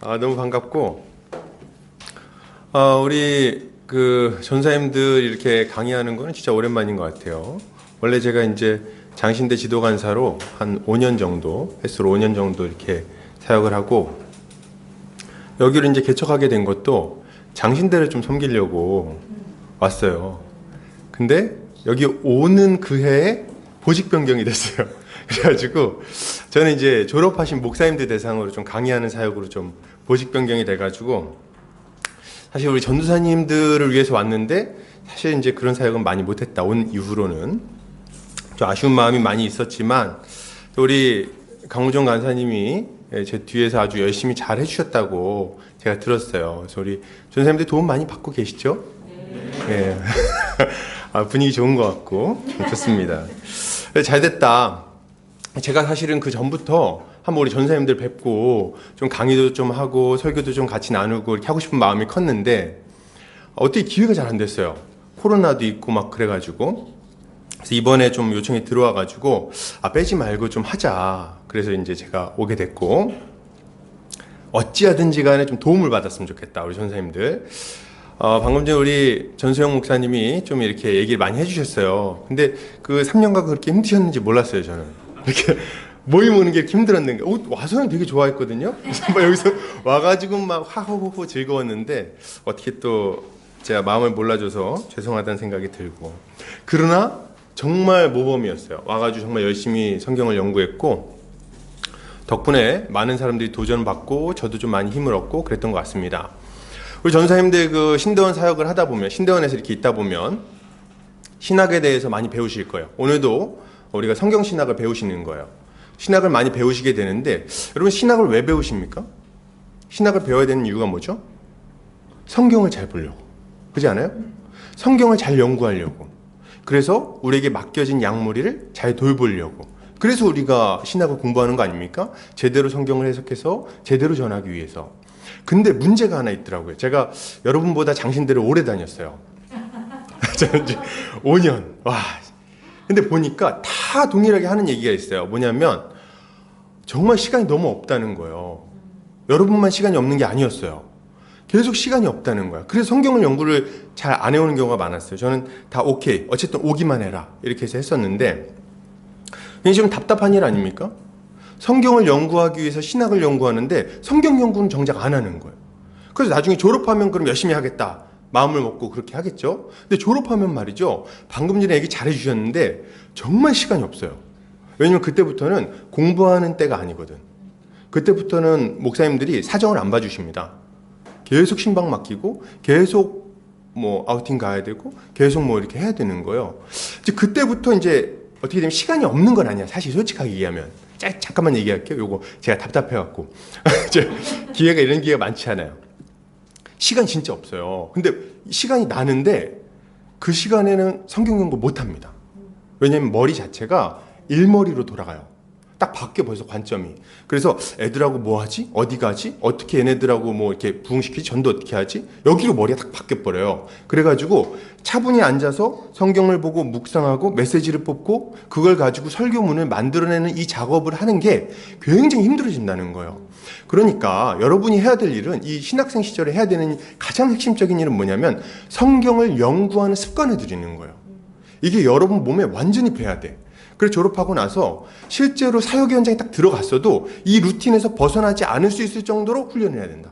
너무 반갑고, 우리 전사님들 이렇게 강의하는 거는 진짜 오랜만인 것 같아요. 원래 제가 이제 장신대 지도 간사로 한 5년 정도, 횟수로 5년 정도 이렇게 사역을 하고, 여기를 이제 개척하게 된 것도 장신대를 좀 섬기려고 왔어요. 근데 여기 오는 그 해에 보직 변경이 됐어요. 그래가지고 저는 이제 졸업하신 목사님들 대상으로 좀 강의하는 사역으로 좀 보직 변경이 돼가지고, 사실 우리 전도사님들을 위해서 왔는데 사실 이제 그런 사역은 많이 못했다. 온 이후로는 좀 아쉬운 마음이 많이 있었지만, 우리 강우정 간사님이 제 뒤에서 아주 열심히 잘 해주셨다고 제가 들었어요. 그래서 우리 전도사님들 도움 많이 받고 계시죠? 네. 분위기 좋은 것 같고 좋습니다. 잘 됐다. 제가 사실은 그 전부터 한번 우리 전사님들 뵙고 좀 강의도 좀 하고 설교도 좀 같이 나누고 이렇게 하고 싶은 마음이 컸는데, 어떻게 기회가 잘 안 됐어요. 코로나도 있고 막 그래가지고. 그래서 이번에 좀 요청이 들어와가지고 빼지 말고 좀 하자. 그래서 이제 제가 오게 됐고, 어찌하든지 간에 좀 도움을 받았으면 좋겠다, 우리 전사님들. 방금 전에 우리 전소영 목사님이 좀 이렇게 얘기를 많이 해주셨어요. 근데 그 3년간 그렇게 힘드셨는지 몰랐어요, 저는. 이렇게 모임 오는 게 이렇게 힘들었는데, 와서는 되게 좋아했거든요. 그래서 막 여기서 와가지고 막 하호호호 즐거웠는데, 어떻게 또 제가 마음을 몰라줘서 죄송하다는 생각이 들고. 그러나 정말 모범이었어요. 와가지고 정말 열심히 성경을 연구했고, 덕분에 많은 사람들이 도전을 받고 저도 좀 많이 힘을 얻고 그랬던 것 같습니다. 우리 전사님들 그 신대원 사역을 하다 보면, 신대원에서 이렇게 있다 보면 신학에 대해서 많이 배우실 거예요. 오늘도 우리가 성경 신학을 배우시는 거예요. 신학을 많이 배우시게 되는데, 여러분 신학을 왜 배우십니까? 신학을 배워야 되는 이유가 뭐죠? 성경을 잘 보려고. 그렇지 않아요? 성경을 잘 연구하려고. 그래서 우리에게 맡겨진 양무리를 잘 돌보려고. 그래서 우리가 신학을 공부하는 거 아닙니까? 제대로 성경을 해석해서 제대로 전하기 위해서. 근데 문제가 하나 있더라고요. 제가 여러분보다 장신대를 오래 다녔어요. 저는 이제 5년. 와. 근데 보니까 다 동일하게 하는 얘기가 있어요. 뭐냐면 정말 시간이 너무 없다는 거예요. 여러분만 시간이 없는 게 아니었어요. 계속 시간이 없다는 거야. 그래서 성경을 연구를 잘 안 해오는 경우가 많았어요. 저는 다 오케이, 어쨌든 오기만 해라, 이렇게 해서 했었는데, 이게 지금 답답한 일 아닙니까? 성경을 연구하기 위해서 신학을 연구하는데 성경 연구는 정작 안 하는 거예요. 그래서 나중에 졸업하면 그럼 열심히 하겠다 마음을 먹고 그렇게 하겠죠. 근데 졸업하면 말이죠, 방금 전에 얘기 잘 해주셨는데 정말 시간이 없어요. 왜냐면 그때부터는 공부하는 때가 아니거든. 그때부터는 목사님들이 사정을 안 봐주십니다. 계속 신방 맡기고 계속 뭐 아우팅 가야 되고 계속 뭐 이렇게 해야 되는 거예요. 이제 그때부터 이제 어떻게 되면 시간이 없는 건 아니야. 사실 솔직하게 얘기하면. 잠깐만 얘기할게요. 요거 제가 답답해갖고. 기회가, 이런 기회가 많지 않아요. 시간 진짜 없어요. 근데 시간이 나는데 그 시간에는 성경 연구 못 합니다. 왜냐면 머리 자체가 일머리로 돌아가요. 딱 바뀌어 벌써 관점이. 그래서 애들하고 뭐 하지? 어디 가지? 어떻게 얘네들하고 뭐 이렇게 부흥시키지? 전도 어떻게 하지? 여기로 머리가 딱 바뀌어 버려요. 그래가지고 차분히 앉아서 성경을 보고 묵상하고 메시지를 뽑고 그걸 가지고 설교문을 만들어내는 이 작업을 하는 게 굉장히 힘들어진다는 거예요. 그러니까 여러분이 해야 될 일은, 이 신학생 시절에 해야 되는 가장 핵심적인 일은 뭐냐면 성경을 연구하는 습관을 들이는 거예요. 이게 여러분 몸에 완전히 배야 돼. 그래서 졸업하고 나서 실제로 사역 현장에 딱 들어갔어도 이 루틴에서 벗어나지 않을 수 있을 정도로 훈련을 해야 된다.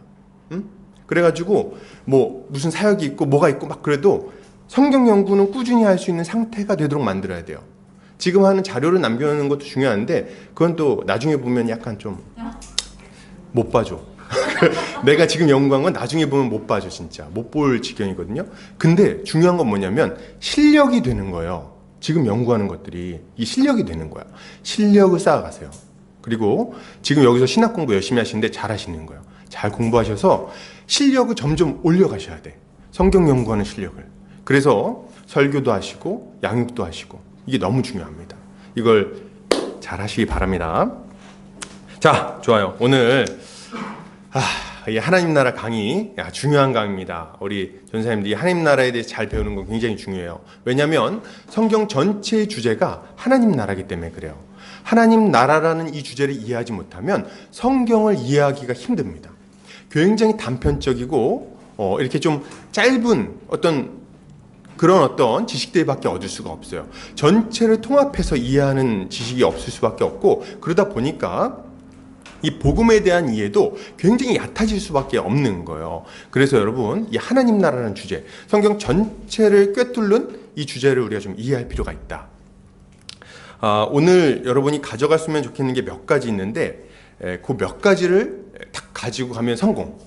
응? 그래가지고 뭐 무슨 사역이 있고 뭐가 있고 막 그래도 성경 연구는 꾸준히 할 수 있는 상태가 되도록 만들어야 돼요. 지금 하는 자료를 남겨놓는 것도 중요한데 그건 또 나중에 보면 약간 좀 못 봐줘. 내가 지금 연구한 건 나중에 보면 못 봐줘. 진짜 못 볼 지경이거든요. 근데 중요한 건 뭐냐면 실력이 되는 거예요. 지금 연구하는 것들이 이 실력이 되는 거야. 실력을 쌓아가세요. 그리고 지금 여기서 신학 공부 열심히 하시는데 잘 하시는 거예요. 잘 공부하셔서 실력을 점점 올려가셔야 돼. 성경 연구하는 실력을. 그래서 설교도 하시고 양육도 하시고, 이게 너무 중요합니다. 이걸 잘 하시기 바랍니다. 자, 좋아요. 오늘 이 하나님 나라 강의, 중요한 강의입니다. 우리 전사님들이 하나님 나라에 대해서 잘 배우는 건 굉장히 중요해요. 왜냐하면 성경 전체의 주제가 하나님 나라이기 때문에 그래요. 하나님 나라라는 이 주제를 이해하지 못하면 성경을 이해하기가 힘듭니다. 굉장히 단편적이고 이렇게 좀 짧은 그런 어떤 지식들밖에 얻을 수가 없어요. 전체를 통합해서 이해하는 지식이 없을 수밖에 없고, 그러다 보니까 이 복음에 대한 이해도 굉장히 얕아질 수밖에 없는 거예요. 그래서 여러분, 이 하나님 나라라는 주제, 성경 전체를 꿰뚫는 이 주제를 우리가 좀 이해할 필요가 있다. 오늘 여러분이 가져갔으면 좋겠는 게 몇 가지 있는데, 그 몇 가지를 딱 가지고 가면 성공.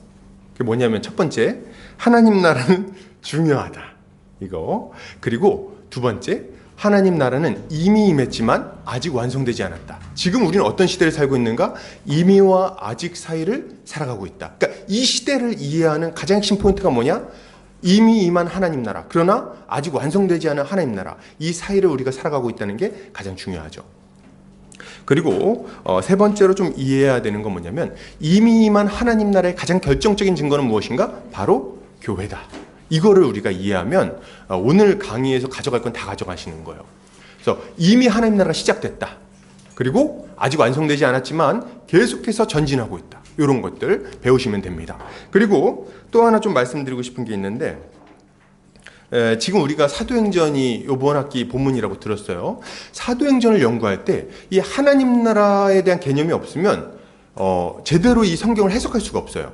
그게 뭐냐면, 첫 번째, 하나님 나라는 중요하다. 이거. 그리고 두 번째, 하나님 나라는 이미 임했지만 아직 완성되지 않았다. 지금 우리는 어떤 시대를 살고 있는가? 이미와 아직 사이를 살아가고 있다. 그러니까 이 시대를 이해하는 가장 핵심 포인트가 뭐냐? 이미 임한 하나님 나라, 그러나 아직 완성되지 않은 하나님 나라, 이 사이를 우리가 살아가고 있다는 게 가장 중요하죠. 그리고 세 번째로 좀 이해해야 되는 건 뭐냐면, 이미 임한 하나님 나라의 가장 결정적인 증거는 무엇인가? 바로 교회다. 이거를 우리가 이해하면 오늘 강의에서 가져갈 건 다 가져가시는 거예요. 그래서 이미 하나님 나라가 시작됐다. 그리고 아직 완성되지 않았지만 계속해서 전진하고 있다. 이런 것들 배우시면 됩니다. 그리고 또 하나 좀 말씀드리고 싶은 게 있는데, 지금 우리가 사도행전이 이번 학기 본문이라고 들었어요. 사도행전을 연구할 때 이 하나님 나라에 대한 개념이 없으면 제대로 이 성경을 해석할 수가 없어요.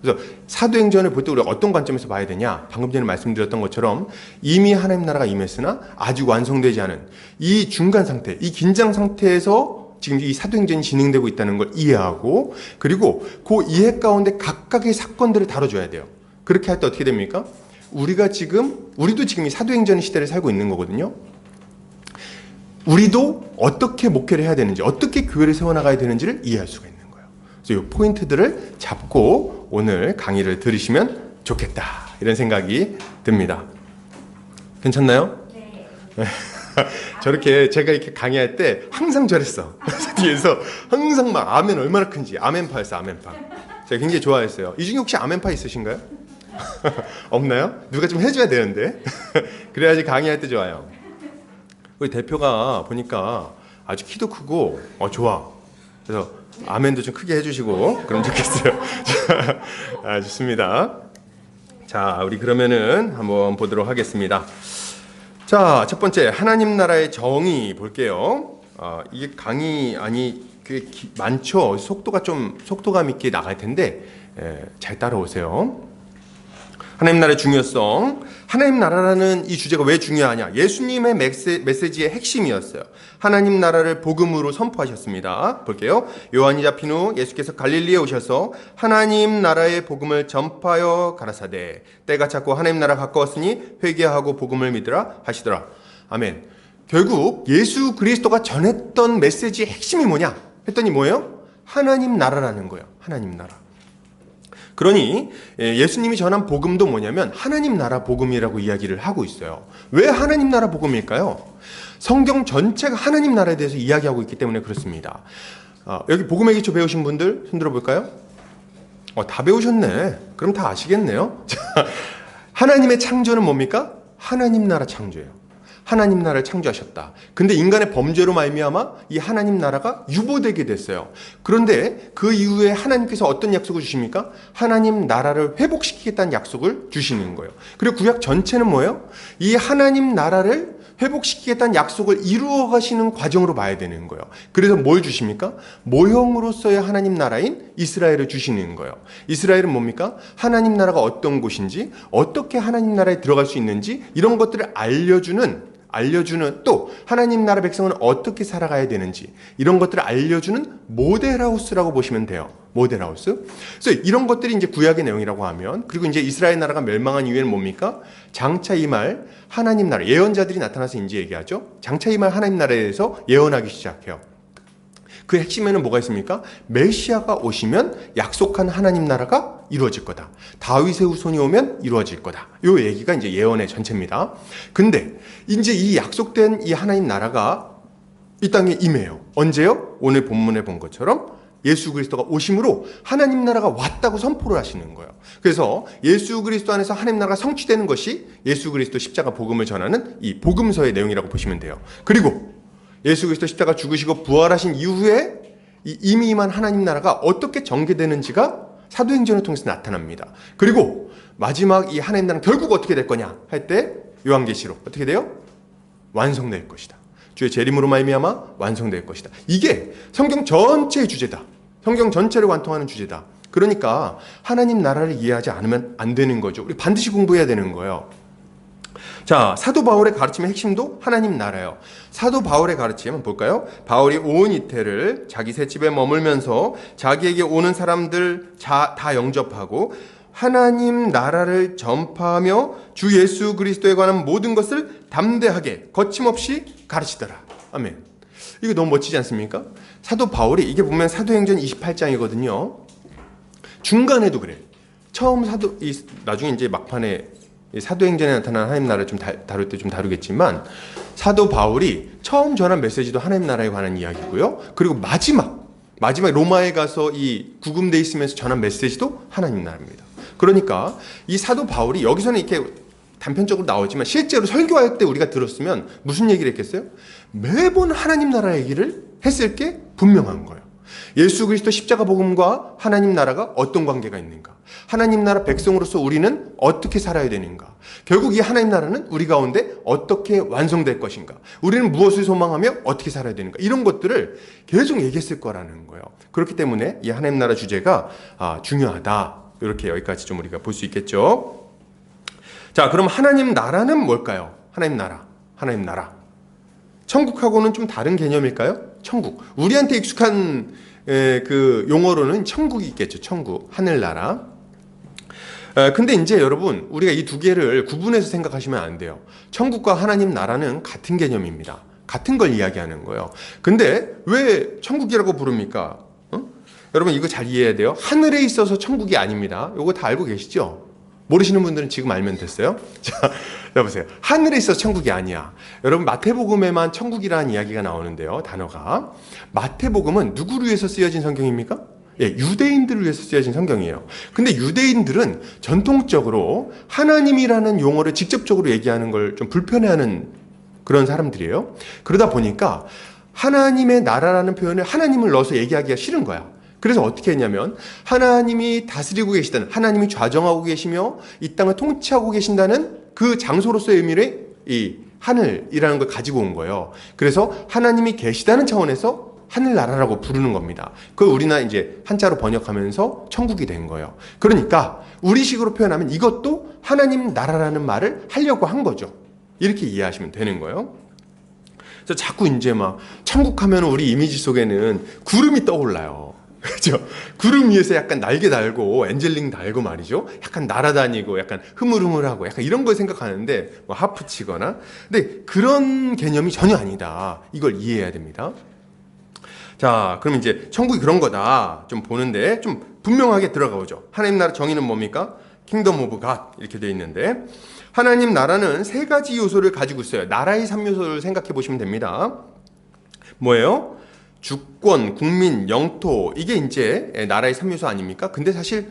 그래서 사도행전을 볼 때 우리가 어떤 관점에서 봐야 되냐? 방금 전에 말씀드렸던 것처럼 이미 하나님 나라가 임했으나 아직 완성되지 않은 이 중간 상태, 이 긴장 상태에서 지금 이 사도행전이 진행되고 있다는 걸 이해하고, 그리고 그 이해 가운데 각각의 사건들을 다뤄줘야 돼요. 그렇게 할 때 어떻게 됩니까? 우리도 지금 이 사도행전 시대를 살고 있는 거거든요. 우리도 어떻게 목회를 해야 되는지, 어떻게 교회를 세워나가야 되는지를 이해할 수가 있는 거예요. 그래서 이 포인트들을 잡고 오늘 강의를 들으시면 좋겠다, 이런 생각이 듭니다. 괜찮나요? 네. 저렇게 제가 이렇게 강의할 때 항상 저랬어. 뒤에서 항상 막 아멘 얼마나 큰지 아멘파였어. 아멘파. 제가 굉장히 좋아했어요. 이 중에 혹시 아멘파 있으신가요? 없나요? 누가 좀 해줘야 되는데. 그래야지 강의할 때 좋아요. 우리 대표가 보니까 아주 키도 크고 좋아. 그래서 아멘도 좀 크게 해주시고 그럼 좋겠어요. 좋습니다. 자, 우리 그러면은 한번 보도록 하겠습니다. 자, 첫 번째, 하나님 나라의 정의 볼게요. 이게 강의 꽤 많죠. 속도감 있게 나갈 텐데 잘 따라오세요. 하나님 나라의 중요성. 하나님 나라라는 이 주제가 왜 중요하냐? 예수님의 메시지의 핵심이었어요. 하나님 나라를 복음으로 선포하셨습니다. 볼게요. 요한이 잡힌 후 예수께서 갈릴리에 오셔서 하나님 나라의 복음을 전파하여 가라사대 때가 찼고 하나님 나라 가까웠으니 회개하고 복음을 믿으라 하시더라. 아멘. 결국 예수 그리스도가 전했던 메시지의 핵심이 뭐냐 했더니 뭐예요? 하나님 나라라는 거예요. 하나님 나라. 그러니 예수님이 전한 복음도 뭐냐면 하나님 나라 복음이라고 이야기를 하고 있어요. 왜 하나님 나라 복음일까요? 성경 전체가 하나님 나라에 대해서 이야기하고 있기 때문에 그렇습니다. 여기 복음의 기초 배우신 분들 손 들어볼까요? 다 배우셨네. 그럼 다 아시겠네요. 하나님의 창조는 뭡니까? 하나님 나라 창조예요. 하나님 나라를 창조하셨다. 근데 인간의 범죄로 말미암아 이 하나님 나라가 유보되게 됐어요. 그런데 그 이후에 하나님께서 어떤 약속을 주십니까? 하나님 나라를 회복시키겠다는 약속을 주시는 거예요. 그리고 구약 전체는 뭐예요? 이 하나님 나라를 회복시키겠다는 약속을 이루어 가시는 과정으로 봐야 되는 거예요. 그래서 뭘 주십니까? 모형으로서의 하나님 나라인 이스라엘을 주시는 거예요. 이스라엘은 뭡니까? 하나님 나라가 어떤 곳인지, 어떻게 하나님 나라에 들어갈 수 있는지 이런 것들을 알려주는 또 하나님 나라 백성은 어떻게 살아가야 되는지 이런 것들을 알려주는 모델하우스라고 보시면 돼요. 모델하우스. 그래서 이런 것들이 이제 구약의 내용이라고 하면, 그리고 이제 이스라엘 나라가 멸망한 이후에는 뭡니까? 장차 임할 하나님 나라, 예언자들이 나타나서 이제 얘기하죠. 장차 임할 하나님 나라에 대해서 예언하기 시작해요. 그 핵심에는 뭐가 있습니까? 메시아가 오시면 약속한 하나님 나라가 이루어질 거다. 다윗의 후손이 오면 이루어질 거다. 이 얘기가 이제 예언의 전체입니다. 근데 이제 이 약속된 이 하나님 나라가 이 땅에 임해요. 언제요? 오늘 본문에 본 것처럼 예수 그리스도가 오심으로 하나님 나라가 왔다고 선포를 하시는 거예요. 그래서 예수 그리스도 안에서 하나님 나라가 성취되는 것이 예수 그리스도 십자가 복음을 전하는 이 복음서의 내용이라고 보시면 돼요. 그리고 예수 그리스도 십자가 죽으시고 부활하신 이후에 이 이미 임한 하나님 나라가 어떻게 전개되는지가 사도행전을 통해서 나타납니다. 그리고 마지막 이 하나님 나라는 결국 어떻게 될 거냐 할 때 요한계시록 어떻게 돼요? 완성될 것이다. 주의 재림으로 말미암아 완성될 것이다. 이게 성경 전체의 주제다. 성경 전체를 관통하는 주제다. 그러니까 하나님 나라를 이해하지 않으면 안 되는 거죠. 우리 반드시 공부해야 되는 거예요. 자, 사도 바울의 가르침의 핵심도 하나님 나라예요. 사도 바울의 가르침 한번 볼까요? 바울이 온 이태를 자기 셋집에 머물면서 자기에게 오는 사람들 다 영접하고 하나님 나라를 전파하며 주 예수 그리스도에 관한 모든 것을 담대하게 거침없이 가르치더라. 아멘. 이거 너무 멋지지 않습니까? 사도 바울이 이게 보면 사도행전 28장이거든요. 중간에도 그래. 처음 나중에 이제 막판에 사도행전에 나타난 하나님 나라를 좀 다룰 때 좀 다루겠지만 사도 바울이 처음 전한 메시지도 하나님 나라에 관한 이야기고요. 그리고 마지막 로마에 가서 이 구금돼 있으면서 전한 메시지도 하나님 나라입니다. 그러니까 이 사도 바울이 여기서는 이렇게 단편적으로 나오지만 실제로 설교할 때 우리가 들었으면 무슨 얘기를 했겠어요? 매번 하나님 나라 얘기를 했을 게 분명한 거예요. 예수 그리스도 십자가 복음과 하나님 나라가 어떤 관계가 있는가? 하나님 나라 백성으로서 우리는 어떻게 살아야 되는가? 결국 이 하나님 나라는 우리 가운데 어떻게 완성될 것인가? 우리는 무엇을 소망하며 어떻게 살아야 되는가? 이런 것들을 계속 얘기했을 거라는 거예요. 그렇기 때문에 이 하나님 나라 주제가 중요하다. 이렇게 여기까지 좀 우리가 볼 수 있겠죠. 자, 그럼 하나님 나라는 뭘까요? 하나님 나라. 천국하고는 좀 다른 개념일까요? 천국. 우리한테 익숙한 그 용어로는 천국이 있겠죠. 천국, 하늘나라. 근데 이제 여러분, 우리가 이 두 개를 구분해서 생각하시면 안 돼요. 천국과 하나님 나라는 같은 개념입니다. 같은 걸 이야기하는 거예요. 근데 왜 천국이라고 부릅니까? 여러분 이거 잘 이해해야 돼요. 하늘에 있어서 천국이 아닙니다. 이거 다 알고 계시죠? 모르시는 분들은 지금 알면 됐어요. 자, 보세요. 하늘에 있어서 천국이 아니야. 여러분 마태복음에만 천국이라는 이야기가 나오는데요. 단어가. 마태복음은 누구를 위해서 쓰여진 성경입니까? 예, 유대인들을 위해서 쓰여진 성경이에요. 근데 유대인들은 전통적으로 하나님이라는 용어를 직접적으로 얘기하는 걸 좀 불편해하는 그런 사람들이에요. 그러다 보니까 하나님의 나라라는 표현을 하나님을 넣어서 얘기하기가 싫은 거야. 그래서 어떻게 했냐면 하나님이 다스리고 계시다는, 하나님이 좌정하고 계시며 이 땅을 통치하고 계신다는 그 장소로서의 의미를 이 하늘이라는 걸 가지고 온 거예요. 그래서 하나님이 계시다는 차원에서 하늘나라라고 부르는 겁니다. 그걸 우리나 이제 한자로 번역하면서 천국이 된 거예요. 그러니까 우리식으로 표현하면 이것도 하나님 나라라는 말을 하려고 한 거죠. 이렇게 이해하시면 되는 거예요. 그래서 자꾸 이제 막 천국 하면 우리 이미지 속에는 구름이 떠올라요. 그렇죠? 구름 위에서 약간 날개 달고 엔젤링 달고 말이죠. 약간 날아다니고 약간 흐물흐물하고 약간 이런 걸 생각하는데 뭐 하프 치거나. 근데 그런 개념이 전혀 아니다. 이걸 이해해야 됩니다. 자, 그럼 이제 천국이 그런 거다 좀 보는데 좀 분명하게 들어가 보죠. 하나님 나라 정의는 뭡니까? 킹덤 오브 갓 이렇게 되어 있는데 하나님 나라는 세 가지 요소를 가지고 있어요. 나라의 3요소를 생각해 보시면 됩니다. 뭐예요? 주권, 국민, 영토. 이게 이제 나라의 3요소 아닙니까? 근데 사실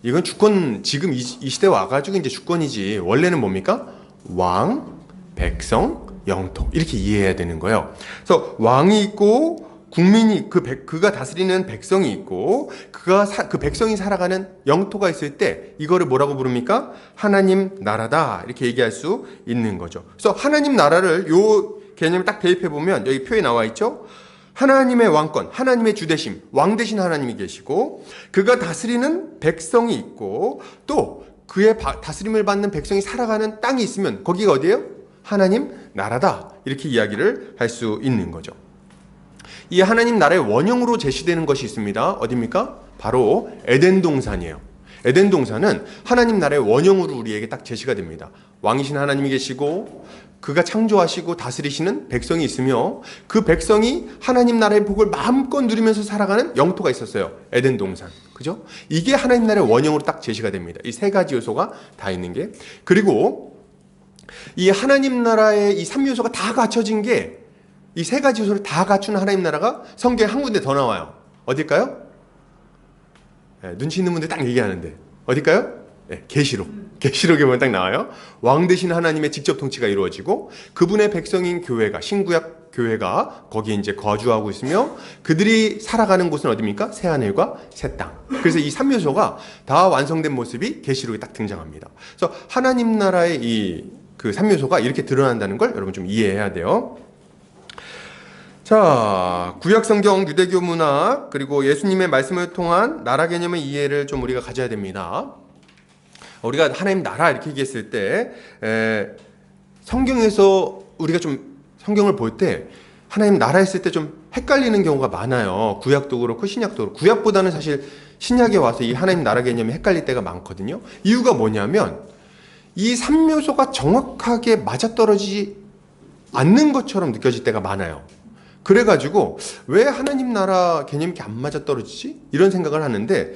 이건 주권, 지금 이 시대 와가지고 이제 주권이지 원래는 뭡니까? 왕, 백성, 영토 이렇게 이해해야 되는 거예요. 그래서 왕이 있고 국민이 그가 다스리는 백성이 있고 그 백성이 살아가는 영토가 있을 때 이거를 뭐라고 부릅니까? 하나님 나라다 이렇게 얘기할 수 있는 거죠. 그래서 하나님 나라를 요 개념을 딱 대입해 보면 여기 표에 나와 있죠. 하나님의 왕권, 하나님의 주대심, 왕 대신 하나님이 계시고 그가 다스리는 백성이 있고 또 그의 다스림을 받는 백성이 살아가는 땅이 있으면 거기가 어디예요? 하나님 나라다 이렇게 이야기를 할 수 있는 거죠. 이 하나님 나라의 원형으로 제시되는 것이 있습니다. 어디입니까? 바로 에덴 동산이에요. 에덴 동산은 하나님 나라의 원형으로 우리에게 딱 제시가 됩니다. 왕이신 하나님이 계시고 그가 창조하시고 다스리시는 백성이 있으며 그 백성이 하나님 나라의 복을 마음껏 누리면서 살아가는 영토가 있었어요. 에덴 동산. 그죠? 이게 하나님 나라의 원형으로 딱 제시가 됩니다. 이 세 가지 요소가 다 있는 게. 그리고 이 하나님 나라의 이 3요소가 다 갖춰진 게 이 세 가지 요소를 다 갖춘 하나님 나라가 성경에 한 군데 더 나와요. 어딜까요? 눈치 있는 분들 딱 얘기하는데 어딜까요? 계시록. 계시록에 보면 딱 나와요. 왕 되신 하나님의 직접 통치가 이루어지고 그분의 백성인 교회가 신구약 교회가 거기에 이제 거주하고 있으며 그들이 살아가는 곳은 어디입니까? 새하늘과 새 땅. 그래서 이 3요소가 다 완성된 모습이 계시록에 딱 등장합니다. 그래서 하나님 나라의 이 그 3요소가 이렇게 드러난다는 걸 여러분 좀 이해해야 돼요. 자, 구약 성경, 유대교 문화, 그리고 예수님의 말씀을 통한 나라 개념의 이해를 좀 우리가 가져야 됩니다. 우리가 하나님 나라 이렇게 얘기했을 때 성경에서 우리가 좀 성경을 볼 때 하나님 나라 했을 때 좀 헷갈리는 경우가 많아요. 구약도 그렇고 신약도 그렇고. 구약보다는 사실 신약에 와서 이 하나님 나라 개념이 헷갈릴 때가 많거든요. 이유가 뭐냐면 이 3요소가 정확하게 맞아떨어지지 않는 것처럼 느껴질 때가 많아요. 그래가지고 왜 하나님 나라 개념이 이렇게 안 맞아떨어지지? 이런 생각을 하는데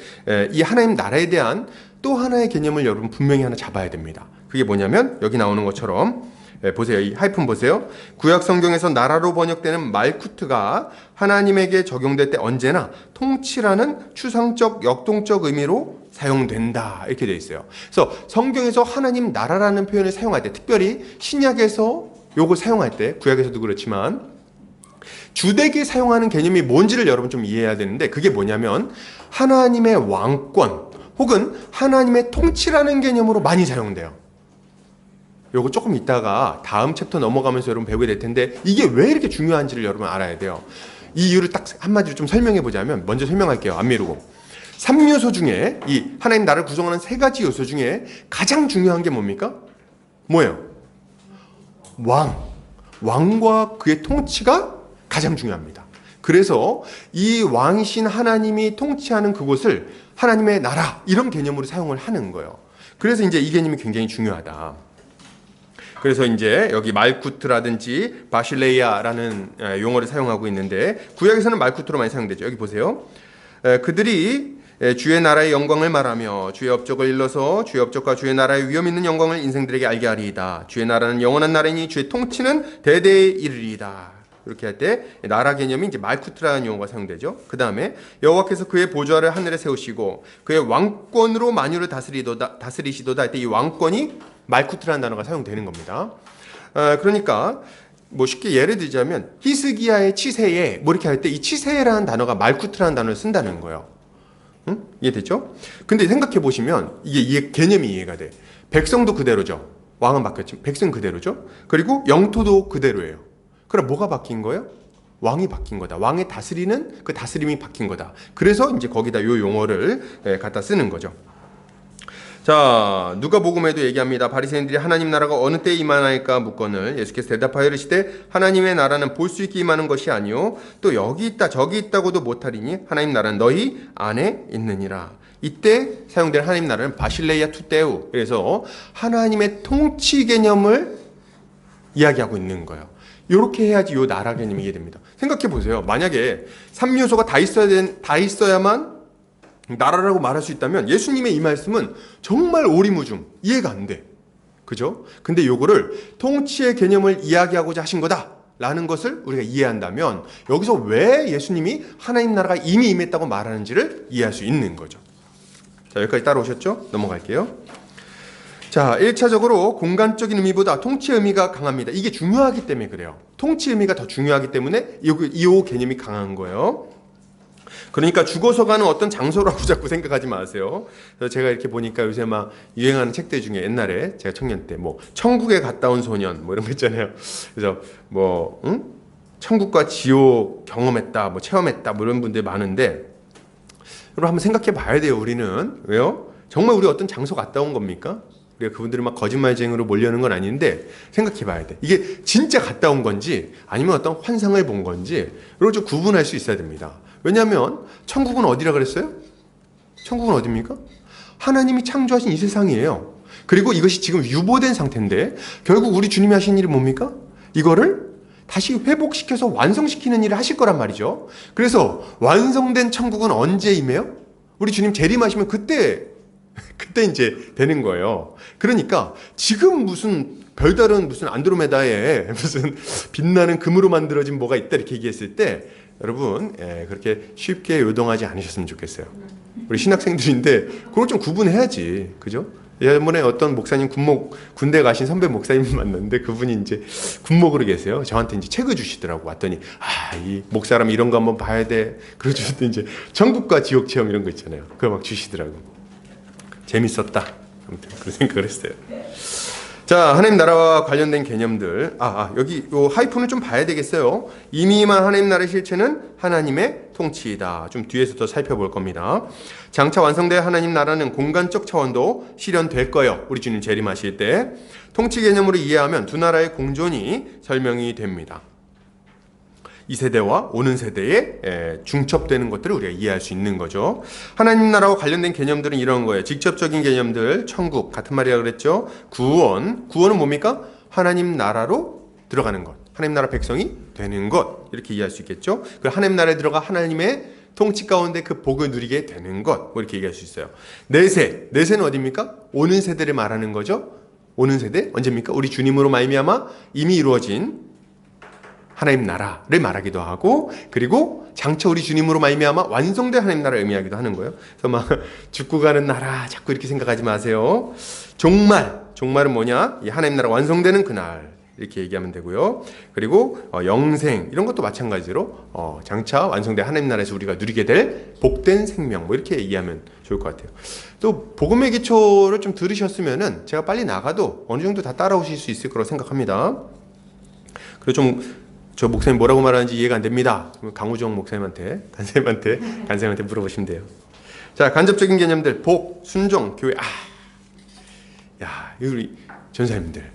이 하나님 나라에 대한 또 하나의 개념을 여러분 분명히 하나 잡아야 됩니다. 그게 뭐냐면 여기 나오는 것처럼 보세요. 이 하이픈 보세요. 구약 성경에서 나라로 번역되는 말쿠트가 하나님에게 적용될 때 언제나 통치라는 추상적 역동적 의미로 사용된다 이렇게 되어 있어요. 그래서 성경에서 하나님 나라라는 표현을 사용할 때 특별히 신약에서 요거 사용할 때 구약에서도 그렇지만 주되게 사용하는 개념이 뭔지를 여러분 좀 이해해야 되는데 그게 뭐냐면 하나님의 왕권 혹은 하나님의 통치라는 개념으로 많이 사용돼요. 요거 조금 이따가 다음 챕터 넘어가면서 여러분 배우게 될 텐데 이게 왜 이렇게 중요한지를 여러분 알아야 돼요. 이 이유를 딱 한마디로 좀 설명해 보자면 먼저 설명할게요. 안 미루고. 3요소 중에 이 하나님 나라를 구성하는 3가지 요소 중에 가장 중요한 게 뭡니까? 뭐예요? 왕과 그의 통치가 가장 중요합니다. 그래서 이 왕이신 하나님이 통치하는 그곳을 하나님의 나라 이런 개념으로 사용을 하는 거예요. 그래서 이제 이 개념이 굉장히 중요하다. 그래서 이제 여기 말쿠트라든지 바실레이아라는 용어를 사용하고 있는데 구약에서는 말쿠트로 많이 사용되죠. 여기 보세요. 그들이 주의 나라의 영광을 말하며 주의 업적을 일러서 주의 업적과 주의 나라의 위엄 있는 영광을 인생들에게 알게 하리이다. 주의 나라는 영원한 나라이니 주의 통치는 대대에 이르리이다. 이렇게 할 때 나라 개념이 이제 말쿠트라는 용어가 사용되죠. 그 다음에 여호와께서 그의 보좌를 하늘에 세우시고 그의 왕권으로 만유를 다스리시도다 할 때 이 왕권이 말쿠트라는 단어가 사용되는 겁니다. 그러니까 뭐 쉽게 예를 들자면 히스기야의 치세에 뭐 이렇게 할 때 이 치세라는 단어가 말쿠트라는 단어를 쓴다는 거예요. 응? 이해됐죠? 근데 생각해 보시면 이게 개념이 이해가 돼. 백성도 그대로죠. 왕은 바뀌었지만 백성은 그대로죠. 그리고 영토도 그대로예요. 그럼 뭐가 바뀐 거예요? 왕이 바뀐 거다. 왕의 다스리는 그 다스림이 바뀐 거다. 그래서 이제 거기다 요 용어를 갖다 쓰는 거죠. 자, 누가복음에도 얘기합니다. 바리새인들이 하나님 나라가 어느 때에 임하나이까 묻거늘 예수께서 대답하여 이르시되 하나님의 나라는 볼 수 있게 임하는 것이 아니요 또 여기 있다 저기 있다고도 못하리니 하나님 나라는 너희 안에 있느니라. 이때 사용된 하나님 나라는 바실레이아 투테우, 그래서 하나님의 통치 개념을 이야기하고 있는 거예요. 이렇게 해야지 요 나라 개념이 이해됩니다. 생각해 보세요. 만약에 3요소가 다 있어야만 나라라고 말할 수 있다면 예수님의 이 말씀은 정말 오리무중 이해가 안 돼. 그죠? 근데 요거를 통치의 개념을 이야기하고자 하신 거다라는 것을 우리가 이해한다면 여기서 왜 예수님이 하나님 나라가 이미 임했다고 말하는지를 이해할 수 있는 거죠. 자, 여기까지 따라오셨죠? 넘어갈게요. 자, 1차적으로 공간적인 의미보다 통치의 의미가 강합니다. 이게 중요하기 때문에 그래요. 통치 의미가 더 중요하기 때문에 이 개념이 강한 거예요. 그러니까 죽어서 가는 어떤 장소라고 자꾸 생각하지 마세요. 그래서 제가 이렇게 보니까 요새 막 유행하는 책들 중에 옛날에 제가 청년 때 뭐 천국에 갔다 온 소년 뭐 이런 거 있잖아요. 그래서 뭐 천국과 지옥 경험했다, 뭐 체험했다, 뭐 이런 분들 많은데 여러분 한번 생각해 봐야 돼요. 우리는 왜요? 정말 우리 어떤 장소 갔다 온 겁니까? 우리가 그분들이 막 거짓말쟁이로 몰려오는 건 아닌데 생각해 봐야 돼. 이게 진짜 갔다 온 건지 아니면 어떤 환상을 본 건지 이걸 좀 구분할 수 있어야 됩니다. 왜냐하면 천국은 어디라 그랬어요? 천국은 어디입니까? 하나님이 창조하신 이 세상이에요. 그리고 이것이 지금 유보된 상태인데 결국 우리 주님이 하신 일이 뭡니까? 이거를 다시 회복시켜서 완성시키는 일을 하실 거란 말이죠. 그래서 완성된 천국은 언제 임해요? 우리 주님 재림하시면 그때 이제 되는 거예요. 그러니까 지금 무슨 별다른 무슨 안드로메다에 무슨 빛나는 금으로 만들어진 뭐가 있다 이렇게 얘기했을 때 여러분 그렇게 쉽게 요동하지 않으셨으면 좋겠어요. 우리 신학생들인데 그걸 좀 구분해야지. 그죠? 예전에 어떤 목사님 군대 가신 선배 목사님 만났는데 그분이 이제 군목으로 계세요. 저한테 이제 책을 주시더라고. 왔더니 이 목사람 이런 거 한번 봐야 돼. 그러 주셨더니 이제 천국과 지옥 체험 이런 거 있잖아요. 그거 막 주시더라고. 재밌었다. 아무튼 그런 생각을 했어요. 자, 하나님 나라와 관련된 개념들. 여기 요 하이픈을 좀 봐야 되겠어요. 이미 임한 하나님 나라의 실체는 하나님의 통치이다. 좀 뒤에서 더 살펴볼 겁니다. 장차 완성될 하나님 나라는 공간적 차원도 실현될 거예요. 우리 주님 재림하실 때. 통치 개념으로 이해하면 두 나라의 공존이 설명이 됩니다. 이 세대와 오는 세대에 중첩되는 것들을 우리가 이해할 수 있는 거죠. 하나님 나라와 관련된 개념들은 이런 거예요. 직접적인 개념들, 천국 같은 말이라 그랬죠. 구원은 뭡니까? 하나님 나라로 들어가는 것, 하나님 나라 백성이 되는 것, 이렇게 이해할 수 있겠죠. 그 하나님 나라에 들어가 하나님의 통치 가운데 그 복을 누리게 되는 것, 이렇게 얘기할 수 있어요. 내세는 어디입니까? 오는 세대를 말하는 거죠. 오는 세대 언제입니까? 우리 주님으로 말미암아 이미 이루어진 하나님 나라를 말하기도 하고, 그리고 장차 우리 주님으로 말미암아 완성된 하나님 나라를 의미하기도 하는 거예요. 그래서 막 죽고 가는 나라 자꾸 이렇게 생각하지 마세요. 종말은 뭐냐? 이 하나님 나라 완성되는 그날, 이렇게 얘기하면 되고요. 그리고 영생 이런 것도 마찬가지로 장차 완성된 하나님 나라에서 우리가 누리게 될 복된 생명, 뭐 이렇게 얘기하면 좋을 것 같아요. 또 복음의 기초를 좀 들으셨으면은 제가 빨리 나가도 어느 정도 다 따라오실 수 있을 거라고 생각합니다. 그리고 저 목사님 뭐라고 말하는지 이해가 안 됩니다. 강우정 목사님한테, 간사님한테 물어보시면 돼요. 자, 간접적인 개념들, 복, 순종, 교회. 우리 전사님들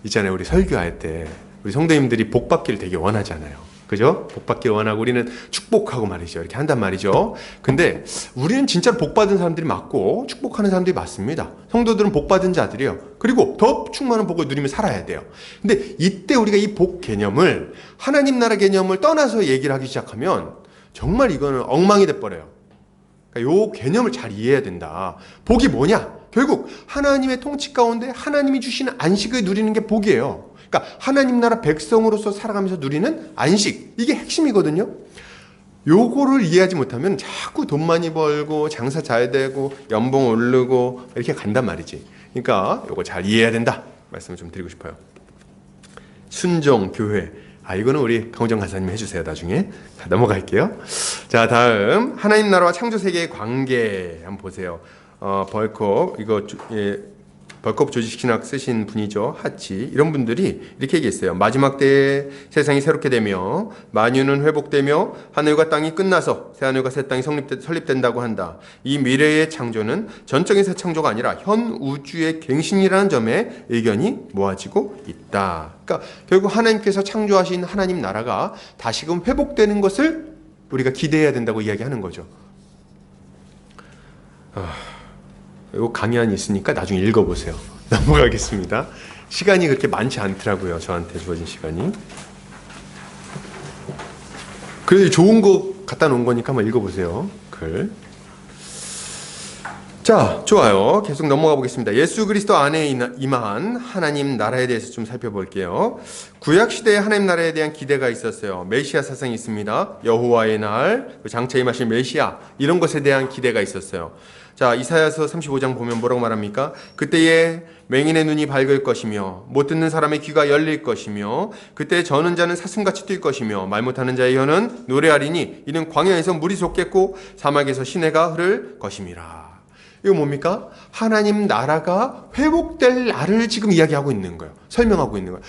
있잖아요. 우리 설교할 때 우리 성도님들이 복 받기를 되게 원하잖아요. 그죠? 복 받기를 원하고 우리는 축복하고 말이죠. 이렇게 한단 말이죠. 근데 우리는 진짜 복 받은 사람들이 맞고 축복하는 사람들이 맞습니다. 성도들은 복 받은 자들이에요. 그리고 더 충만한 복을 누리며 살아야 돼요. 근데 이때 우리가 이 복 개념을, 하나님 나라 개념을 떠나서 얘기를 하기 시작하면 정말 이거는 엉망이 돼버려요. 그러니까 요 개념을 잘 이해해야 된다. 복이 뭐냐? 결국 하나님의 통치 가운데 하나님이 주시는 안식을 누리는 게 복이에요. 그러니까 하나님 나라 백성으로서 살아가면서 누리는 안식, 이게 핵심이거든요. 요거를 이해하지 못하면 자꾸 돈 많이 벌고 장사 잘 되고 연봉 오르고 이렇게 간단 말이지. 그러니까 요거 잘 이해해야 된다 말씀을 좀 드리고 싶어요. 순종, 교회. 이거는 우리 강호정 간사님이 해주세요. 나중에. 자, 넘어갈게요. 자, 다음 하나님 나라와 창조 세계의 관계 한번 보세요. 벌컵 벌컵 조직신학 쓰신 분이죠. 하치. 이런 분들이 이렇게 얘기했어요. 마지막 때에 세상이 새롭게 되며 만유는 회복되며 하늘과 땅이 끝나서 새하늘과 새 땅이 설립된다고 한다. 이 미래의 창조는 전적인 새 창조가 아니라 현 우주의 갱신이라는 점에 의견이 모아지고 있다. 그러니까 결국 하나님께서 창조하신 하나님 나라가 다시금 회복되는 것을 우리가 기대해야 된다고 이야기하는 거죠. 요 강의안이 있으니까 나중에 읽어보세요. 넘어가겠습니다. 시간이 그렇게 많지 않더라고요. 저한테 주어진 시간이. 그래도 좋은 거 갖다 놓은 거니까 한번 읽어보세요. 글. 자, 좋아요. 계속 넘어가 보겠습니다. 예수 그리스도 안에 임한 하나님 나라에 대해서 좀 살펴볼게요. 구약시대에 하나님 나라에 대한 기대가 있었어요. 메시아 사상이 있습니다. 여호와의 날, 장차 임하실 메시아, 이런 것에 대한 기대가 있었어요. 자, 이사야서 35장 보면 뭐라고 말합니까? 그때에 맹인의 눈이 밝을 것이며 못 듣는 사람의 귀가 열릴 것이며 그때 저는 자는 사슴같이 뛸 것이며 말 못하는 자의 혀는 노래하리니 이는 광야에서 물이 솟겠고 사막에서 시내가 흐를 것임이라. 이거 뭡니까? 하나님 나라가 회복될 날을 지금 이야기하고 있는 거예요. 설명하고 있는 거예요.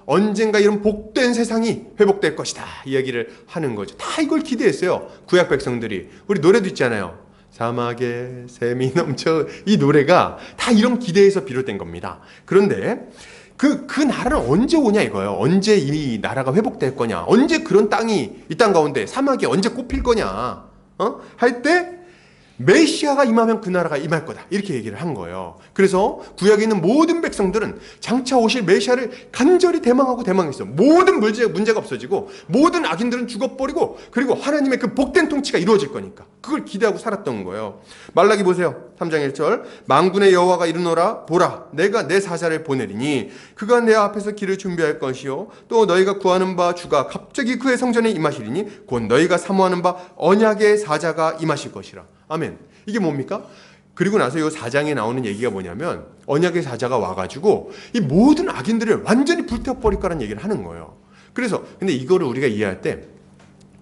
언젠가 이런 복된 세상이 회복될 것이다. 이야기를 하는 거죠. 다 이걸 기대했어요. 구약 백성들이. 우리 노래도 있잖아요. 사막에 샘이 넘쳐. 이 노래가 다 이런 기대에서 비롯된 겁니다. 그런데 그 나라는 언제 오냐 이거예요. 언제 이 나라가 회복될 거냐. 언제 그런 땅이 이 땅 가운데 사막이 언제 꽃필 거냐. 할 때 메시아가 임하면 그 나라가 임할 거다. 이렇게 얘기를 한 거예요. 그래서 구약에 있는 모든 백성들은 장차 오실 메시아를 간절히 대망했어요. 모든 문제가 없어지고 모든 악인들은 죽어버리고 그리고 하나님의 그 복된 통치가 이루어질 거니까 그걸 기대하고 살았던 거예요. 말라기 보세요. 3장 1절 만군의 여호와가 이르노라 보라 내가 내 사자를 보내리니 그가 내 앞에서 길을 준비할 것이요 또 너희가 구하는 바 주가 갑자기 그의 성전에 임하시리니 곧 너희가 사모하는 바 언약의 사자가 임하실 것이라. 아멘. 이게 뭡니까? 그리고 나서 이 4장에 나오는 얘기가 뭐냐면 언약의 사자가 와가지고 이 모든 악인들을 완전히 불태워버릴 거라는 얘기를 하는 거예요. 그래서 근데 이거를 우리가 이해할 때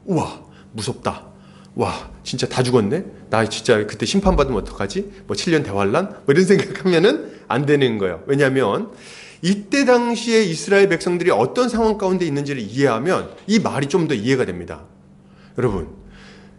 우와 무섭다. 와 진짜 다 죽었네. 나 진짜 그때 심판받으면 어떡하지? 뭐 7년 대환란? 뭐 이런 생각하면은 안 되는 거예요. 왜냐하면 이때 당시에 이스라엘 백성들이 어떤 상황 가운데 있는지를 이해하면 이 말이 좀 더 이해가 됩니다. 여러분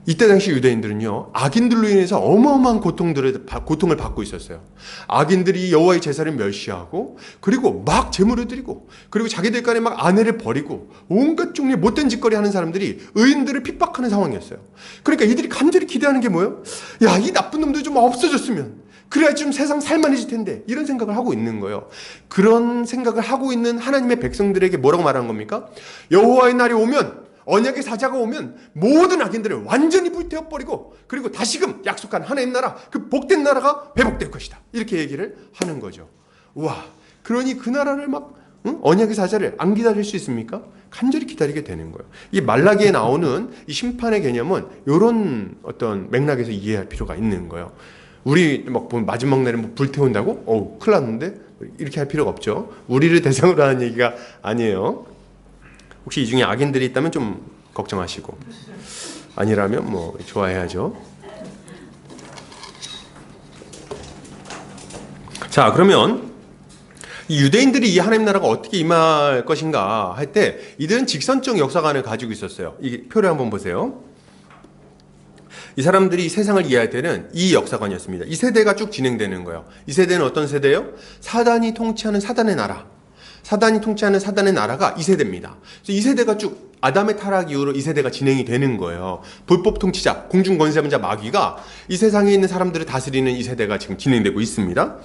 이때 당시 유대인들은요 악인들로 인해서 어마어마한 고통을 받고 있었어요. 악인들이 여호와의 제사를 멸시하고 그리고 막 제물을 드리고 그리고 자기들 간에 막 아내를 버리고 온갖 종류의 못된 짓거리 하는 사람들이 의인들을 핍박하는 상황이었어요. 그러니까 이들이 간절히 기대하는 게 뭐예요? 야, 이 나쁜 놈들 좀 없어졌으면 그래야 좀 세상 살만해질 텐데 이런 생각을 하고 있는 거예요. 그런 생각을 하고 있는 하나님의 백성들에게 뭐라고 말하는 겁니까? 여호와의 날이 오면 언약의 사자가 오면 모든 악인들을 완전히 불태워버리고 그리고 다시금 약속한 하나님 나라 그 복된 나라가 회복될 것이다. 이렇게 얘기를 하는 거죠. 와, 그러니 그 나라를 막 언약의 사자를 안 기다릴 수 있습니까? 간절히 기다리게 되는 거예요. 이 말라기에 나오는 이 심판의 개념은 이런 어떤 맥락에서 이해할 필요가 있는 거예요. 우리 막 보면 마지막 날에 뭐 불태운다고? 어우, 큰일 났는데? 이렇게 할 필요가 없죠. 우리를 대상으로 하는 얘기가 아니에요. 혹시 이 중에 악인들이 있다면 좀 걱정하시고 아니라면 뭐 좋아해야죠. 자, 그러면 이 유대인들이 이 하나님 나라가 어떻게 임할 것인가 할 때 이들은 직선적 역사관을 가지고 있었어요. 이 표를 한번 보세요. 이 사람들이 이 세상을 이해할 때는 이 역사관이었습니다. 이 세대가 쭉 진행되는 거예요. 이 세대는 어떤 세대예요? 사단이 통치하는 사단의 나라. 사단이 통치하는 사단의 나라가 이 세대입니다. 그래서 이 세대가 쭉 아담의 타락 이후로 이 세대가 진행이 되는 거예요. 불법 통치자, 공중 권세자 마귀가 이 세상에 있는 사람들을 다스리는 이 세대가 지금 진행되고 있습니다.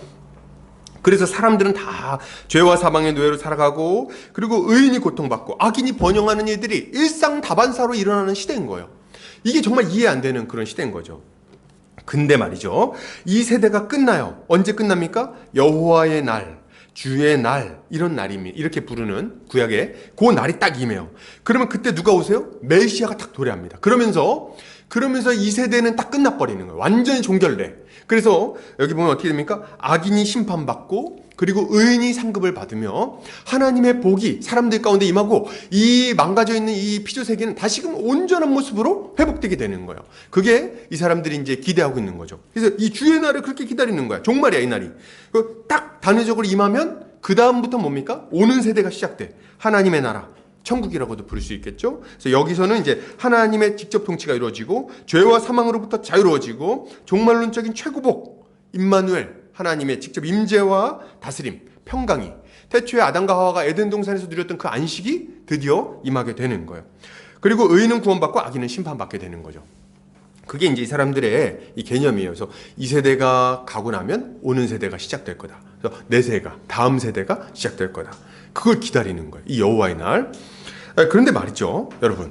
그래서 사람들은 다 죄와 사망의 노예로 살아가고 그리고 의인이 고통받고 악인이 번영하는 일들이 일상다반사로 일어나는 시대인 거예요. 이게 정말 이해 안 되는 그런 시대인 거죠. 근데 말이죠. 이 세대가 끝나요. 언제 끝납니까? 여호와의 날, 주의 날, 이런 날입니다. 이렇게 부르는 구약에 그 날이 딱 임해요. 그러면 그때 누가 오세요? 메시아가 딱 도래합니다. 그러면서 이 세대는 딱 끝나버리는 거예요. 완전히 종결돼. 그래서 여기 보면 어떻게 됩니까? 악인이 심판받고 그리고 의인이 상급을 받으며 하나님의 복이 사람들 가운데 임하고 이 망가져 있는 이 피조 세계는 다시금 온전한 모습으로 회복되게 되는 거예요. 그게 이 사람들이 이제 기대하고 있는 거죠. 그래서 이 주의 날을 그렇게 기다리는 거야. 종말이야, 이 날이. 딱 단회적으로 임하면 그 다음부터 뭡니까? 오는 세대가 시작돼. 하나님의 나라. 천국이라고도 부를 수 있겠죠. 그래서 여기서는 이제 하나님의 직접 통치가 이루어지고 죄와 사망으로부터 자유로워지고 종말론적인 최고복 임마누엘 하나님의 직접 임재와 다스림, 평강이 태초에 아담과 하와가 에덴 동산에서 누렸던 그 안식이 드디어 임하게 되는 거예요. 그리고 의인은 구원받고 악인은 심판받게 되는 거죠. 그게 이제 이 사람들의 이 개념이에요. 그래서 이 세대가 가고 나면 오는 세대가 시작될 거다. 그래서 내 세가 다음 세대가 시작될 거다. 그걸 기다리는 거예요. 이 여호와의 날. 그런데 말이죠, 여러분.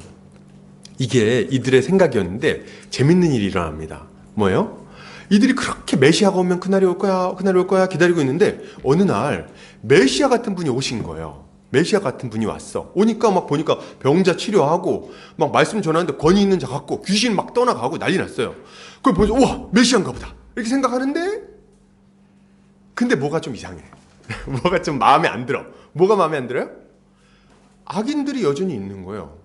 이게 이들의 생각이었는데 재밌는 일이 일어납니다. 뭐예요? 이들이 그렇게 메시아가 오면 그날이 올 거야 기다리고 있는데 어느 날 메시아 같은 분이 오신 거예요. 메시아 같은 분이 왔어. 오니까 막 보니까 병자 치료하고 막 말씀 전하는데 권위 있는 자 같고 귀신 막 떠나가고 난리 났어요. 그걸 보면서 우와, 메시아인가 보다 이렇게 생각하는데 근데 뭐가 좀 이상해. 뭐가 좀 마음에 안 들어. 뭐가 마음에 안 들어요? 악인들이 여전히 있는 거예요.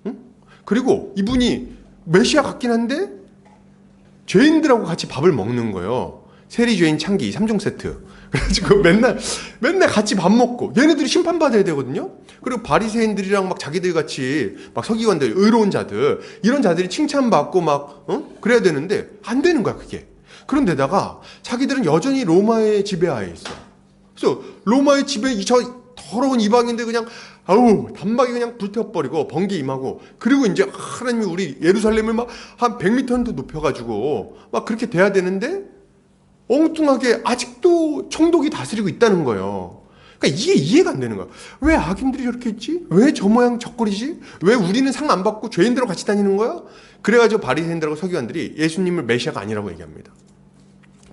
응? 그리고 이분이 메시아 같긴 한데 죄인들하고 같이 밥을 먹는 거예요. 세리죄인 창기 3종 세트. 그래가지고 맨날 같이 밥 먹고 얘네들이 심판받아야 되거든요. 그리고 바리새인들이랑 막 자기들 같이 막 서기관들, 의로운 자들 이런 자들이 칭찬받고 막 그래야 되는데 안 되는 거야 그게. 그런데다가 자기들은 여전히 로마의 지배하에 있어. 그래서 로마의 지배 저 더러운 이방인들 그냥 아우 단박에 그냥 불태워버리고 번개 임하고 그리고 이제 하나님이 우리 예루살렘을 막 한 100m도 높여가지고 막 그렇게 돼야 되는데 엉뚱하게 아직도 총독이 다스리고 있다는 거예요. 그러니까 이게 이해가 안 되는 거야. 왜 악인들이 저렇게 있지? 왜 저 모양 저 꼴이지? 왜 우리는 상 안 받고 죄인들하고 같이 다니는 거야? 그래가지고 바리새인들하고 서기관들이 예수님을 메시아가 아니라고 얘기합니다.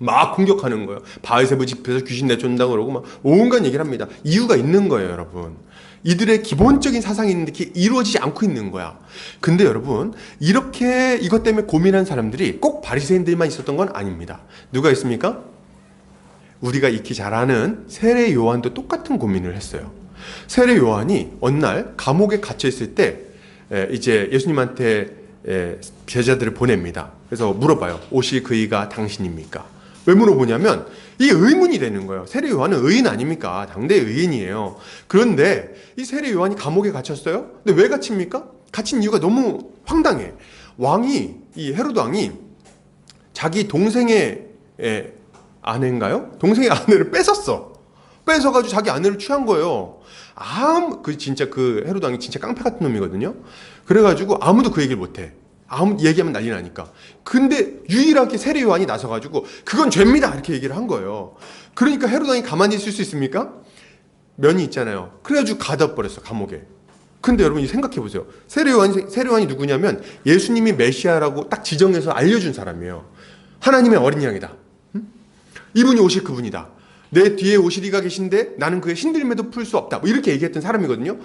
막 공격하는 거예요. 바알세부 집에서 귀신 내쫓는다고 그러고 막 온갖 얘기를 합니다. 이유가 있는 거예요, 여러분. 이들의 기본적인 사상이 있는데 그게 이루어지지 않고 있는 거야. 근데 여러분, 이렇게 이것 때문에 고민한 사람들이 꼭 바리새인들만 있었던 건 아닙니다. 누가 있습니까? 우리가 익히 잘 아는 세례 요한도 똑같은 고민을 했어요. 세례 요한이 어느 날 감옥에 갇혀 있을 때 이제 예수님한테 제자들을 보냅니다. 그래서 물어봐요. 옷이 그이가 당신입니까? 왜 물어보냐면 이게 의문이 되는 거예요. 세례 요한은 의인 아닙니까? 당대 의인이에요. 그런데 이 세례 요한이 감옥에 갇혔어요. 근데 왜 갇힙니까? 갇힌 이유가 너무 황당해. 왕이, 이 헤로드 왕이 자기 동생의 아내인가요? 동생의 아내를 뺏었어. 뺏어가지고 자기 아내를 취한 거예요. 진짜 그 헤로드 왕이 진짜 깡패 같은 놈이거든요. 그래가지고 아무도 그 얘기를 못해. 얘기하면 난리 나니까. 근데 유일하게 세례 요한이 나서가지고 그건 죄입니다 이렇게 얘기를 한 거예요. 그러니까 헤로드 왕이 가만히 있을 수 있습니까? 면이 있잖아요. 그래가지고 가둬버렸어 감옥에. 근데 여러분이 생각해보세요. 세례 요한이 누구냐면 예수님이 메시아라고 딱 지정해서 알려준 사람이에요. 하나님의 어린 양이다. 이분이 오실 그분이다. 내 뒤에 오실 이가 계신데 나는 그의 신들림에도 풀 수 없다. 뭐 이렇게 얘기했던 사람이거든요.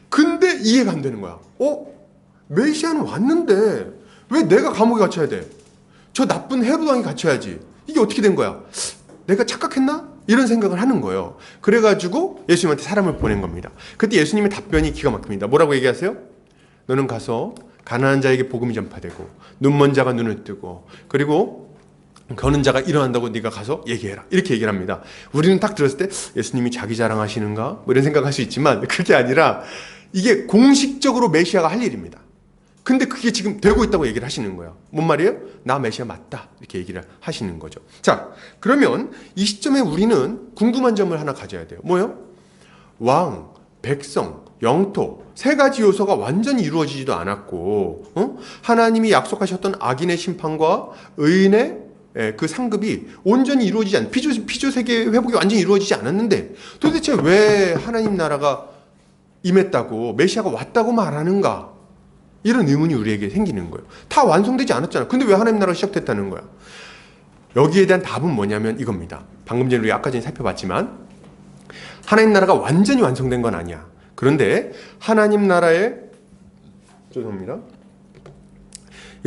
근데 이해가 안 되는 거야. 메시아는 왔는데 왜 내가 감옥에 갇혀야 돼? 저 나쁜 헤로드 왕이 갇혀야지. 이게 어떻게 된 거야? 내가 착각했나? 이런 생각을 하는 거예요. 그래가지고 예수님한테 사람을 보낸 겁니다. 그때 예수님의 답변이 기가 막힙니다. 뭐라고 얘기하세요? 너는 가서 가난한 자에게 복음이 전파되고 눈먼 자가 눈을 뜨고 그리고 거는 자가 일어난다고 네가 가서 얘기해라. 이렇게 얘기를 합니다. 우리는 딱 들었을 때 예수님이 자기 자랑하시는가? 뭐 이런 생각할 수 있지만 그게 아니라 이게 공식적으로 메시아가 할 일입니다. 근데 그게 지금 되고 있다고 얘기를 하시는 거예요. 뭔 말이에요? 나 메시아 맞다. 이렇게 얘기를 하시는 거죠. 자, 그러면 이 시점에 우리는 궁금한 점을 하나 가져야 돼요. 뭐요? 왕, 백성, 영토 세 가지 요소가 완전히 이루어지지도 않았고 하나님이 약속하셨던 악인의 심판과 의인의 그 상급이 온전히 이루어지지 않은 피조 세계 회복이 완전히 이루어지지 않았는데 도대체 왜 하나님 나라가 임했다고 메시아가 왔다고 말하는가? 이런 의문이 우리에게 생기는 거예요. 다 완성되지 않았잖아. 근데 왜 하나님 나라가 시작됐다는 거야? 여기에 대한 답은 뭐냐면 이겁니다. 방금 전에 우리 아까 전에 살펴봤지만 하나님 나라가 완전히 완성된 건 아니야. 그런데 하나님 나라의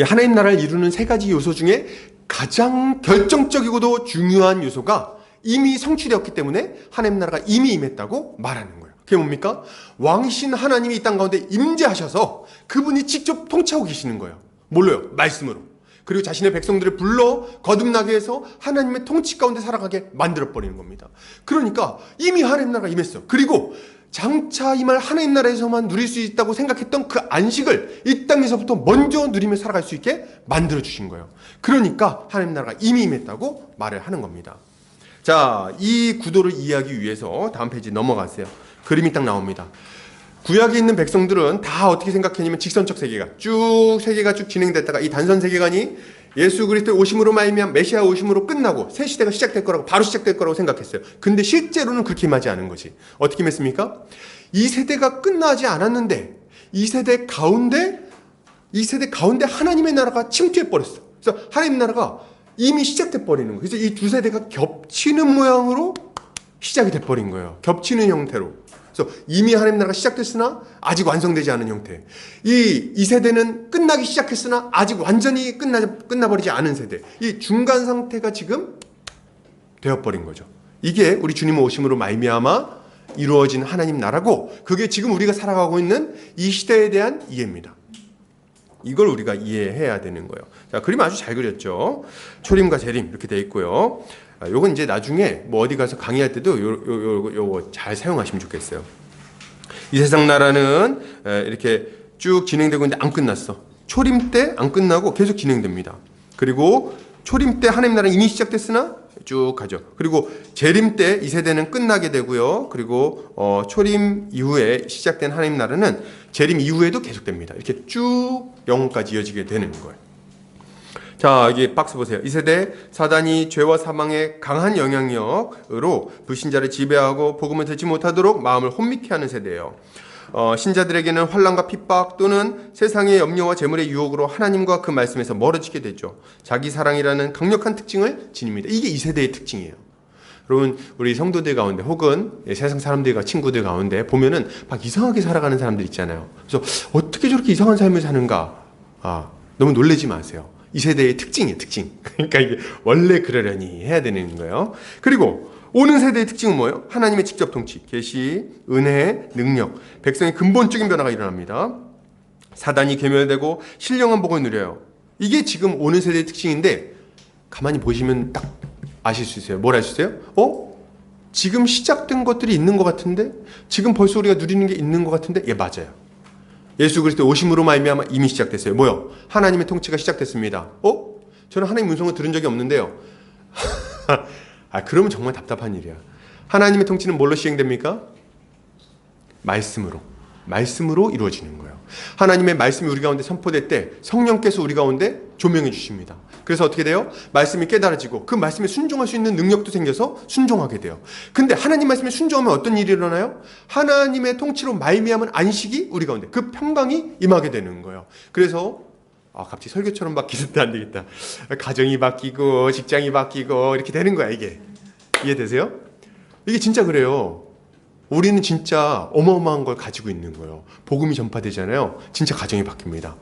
하나님 나라를 이루는 세 가지 요소 중에 가장 결정적이고도 중요한 요소가 이미 성취되었기 때문에 하나님 나라가 이미 임했다고 말하는 거예요. 그게 뭡니까? 왕이신 하나님이 이 땅 가운데 임재하셔서 그분이 직접 통치하고 계시는 거예요. 뭘로요? 말씀으로. 그리고 자신의 백성들을 불러 거듭나게 해서 하나님의 통치 가운데 살아가게 만들어버리는 겁니다. 그러니까 이미 하나님 나라가 임했어. 그리고 장차 임할 하나님 나라에서만 누릴 수 있다고 생각했던 그 안식을 이 땅에서부터 먼저 누리며 살아갈 수 있게 만들어주신 거예요. 그러니까 하나님 나라가 이미 임했다고 말을 하는 겁니다. 자, 이 구도를 이해하기 위해서 다음 페이지 넘어가세요. 그림이 딱 나옵니다. 구약에 있는 백성들은 다 어떻게 생각했냐면 직선적 세계가 쭉 진행됐다가 이 단선 세계관이 예수 그리스도의 오심으로 말미암아 메시아 오심으로 끝나고 새 시대가 시작될 거라고 바로 시작될 거라고 생각했어요. 근데 실제로는 그렇게 임하지 않은 거지. 어떻게 임했습니까? 이 세대가 끝나지 않았는데 이 세대 가운데 하나님의 나라가 침투해 버렸어. 그래서 하나님 나라가 이미 시작돼 버리는 거예요. 그래서 이 두 세대가 겹치는 모양으로 시작이 돼 버린 거예요. 겹치는 형태로. 그래서 이미 하나님 나라가 시작됐으나 아직 완성되지 않은 형태. 이 세대는 끝나기 시작했으나 아직 완전히 끝나버리지 않은 세대. 이 중간 상태가 지금 되어버린 거죠. 이게 우리 주님 오심으로 말미암아 이루어진 하나님 나라고 그게 지금 우리가 살아가고 있는 이 시대에 대한 이해입니다. 이걸 우리가 이해해야 되는 거예요. 자, 그림 아주 잘 그렸죠. 초림과 재림 이렇게 돼 있고요. 요건 이제 나중에 뭐 어디 가서 강의할 때도 요거 잘 사용하시면 좋겠어요. 이 세상 나라는 이렇게 쭉 진행되고 있는데 안 끝났어. 초림 때 안 끝나고 계속 진행됩니다. 그리고 초림 때 하나님 나라는 이미 시작됐으나 쭉 가죠. 그리고 재림 때 이 세대는 끝나게 되고요. 그리고 초림 이후에 시작된 하나님 나라는 재림 이후에도 계속됩니다. 이렇게 쭉 영혼까지 이어지게 되는 거예요. 자, 여기 박스 보세요. 이 세대 사단이 죄와 사망의 강한 영향력으로 불신자를 지배하고 복음을 듣지 못하도록 마음을 혼미케 하는 세대예요. 신자들에게는 환난과 핍박 또는 세상의 염려와 재물의 유혹으로 하나님과 그 말씀에서 멀어지게 되죠. 자기 사랑이라는 강력한 특징을 지닙니다. 이게 이 세대의 특징이에요. 여러분 우리 성도들 가운데 혹은 세상 사람들과 친구들 가운데 보면은 막 이상하게 살아가는 사람들 있잖아요. 그래서 어떻게 저렇게 이상한 삶을 사는가? 너무 놀라지 마세요. 이 세대의 특징이에요, 특징. 그러니까 이게 원래 그러려니 해야 되는 거예요. 그리고 오는 세대의 특징은 뭐예요? 하나님의 직접 통치, 계시, 은혜, 능력, 백성의 근본적인 변화가 일어납니다. 사단이 괴멸되고 신령한 복을 누려요. 이게 지금 오는 세대의 특징인데 가만히 보시면 딱 아실 수 있어요. 뭘 알 수 있어요? 지금 시작된 것들이 있는 것 같은데? 지금 벌써 우리가 누리는 게 있는 것 같은데? 예, 맞아요. 예수 그리스도의 오심으로 말미암아 이미 시작됐어요. 뭐요? 하나님의 통치가 시작됐습니다. 저는 하나님 음성을 들은 적이 없는데요. 그러면 정말 답답한 일이야. 하나님의 통치는 뭘로 시행됩니까? 말씀으로 이루어지는 거예요. 하나님의 말씀이 우리 가운데 선포될 때 성령께서 우리 가운데 조명해 주십니다. 그래서 어떻게 돼요? 말씀이 깨달아지고 그 말씀에 순종할 수 있는 능력도 생겨서 순종하게 돼요. 근데 하나님 말씀에 순종하면 어떤 일이 일어나요? 하나님의 통치로 말미암은 안식이 우리 가운데, 그 평강이 임하게 되는 거예요. 그래서 갑자기 설교처럼 바뀌는데 안 되겠다. 가정이 바뀌고 직장이 바뀌고 이렇게 되는 거야. 이게 이해되세요? 이게 진짜 그래요. 우리는 진짜 어마어마한 걸 가지고 있는 거예요. 복음이 전파되잖아요. 진짜 가정이 바뀝니다.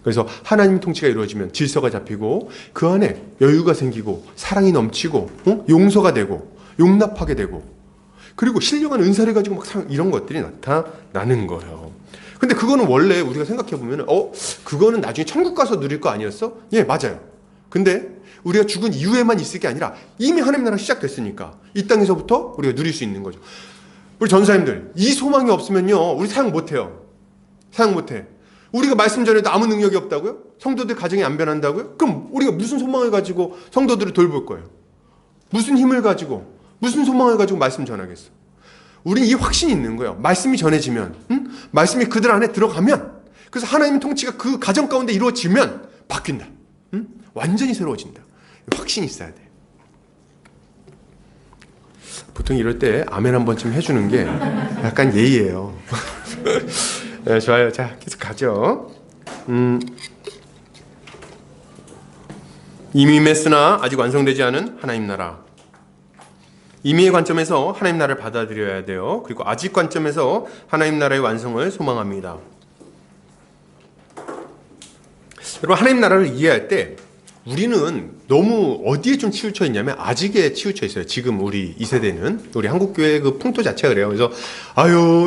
그래서 하나님 통치가 이루어지면 질서가 잡히고 그 안에 여유가 생기고 사랑이 넘치고 용서가 되고 용납하게 되고 그리고 신령한 은사를 가지고 막 이런 것들이 나타나는 거예요. 근데 그거는 원래 우리가 생각해 보면 그거는 나중에 천국 가서 누릴 거 아니었어? 예, 맞아요. 근데 우리가 죽은 이후에만 있을 게 아니라 이미 하나님 나라 시작됐으니까 이 땅에서부터 우리가 누릴 수 있는 거죠. 우리 전사님들, 이 소망이 없으면요 우리 사용 못해요. 사용 못해. 우리가 말씀 전에도 아무 능력이 없다고요? 성도들 가정이 안 변한다고요? 그럼 우리가 무슨 소망을 가지고 성도들을 돌볼 거예요? 무슨 힘을 가지고, 무슨 소망을 가지고 말씀 전하겠어? 우리는 이 확신이 있는 거예요. 말씀이 전해지면, 말씀이 그들 안에 들어가면, 그래서 하나님의 통치가 그 가정 가운데 이루어지면 바뀐다. 완전히 새로워진다. 확신이 있어야 돼. 보통 이럴 때 아멘 한 번쯤 해주는 게 약간 예의예요. 네, 좋아요. 자, 계속 가죠. 이미 임했으나 아직 완성되지 않은 하나님 나라. 이미의 관점에서 하나님 나라를 받아들여야 돼요. 그리고 아직 관점에서 하나님 나라의 완성을 소망합니다. 여러분, 하나님 나라를 이해할 때 우리는 너무 어디에 좀 치우쳐 있냐면 아직에 치우쳐 있어요. 지금 우리 이 세대는 우리 한국교회 그 풍토 자체가 그래요. 그래서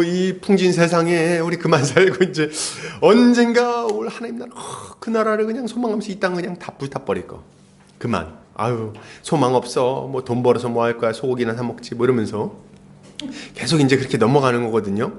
이 풍진 세상에 우리 그만 살고 이제 언젠가 올 하나님 나라 그 나라를 그냥 소망하면서 이 땅 그냥 다 불타버릴 거. 그만. 소망 없어. 뭐 돈 벌어서 뭐 할 거야. 소고기나 사 먹지. 뭐 이러면서 계속 이제 그렇게 넘어가는 거거든요.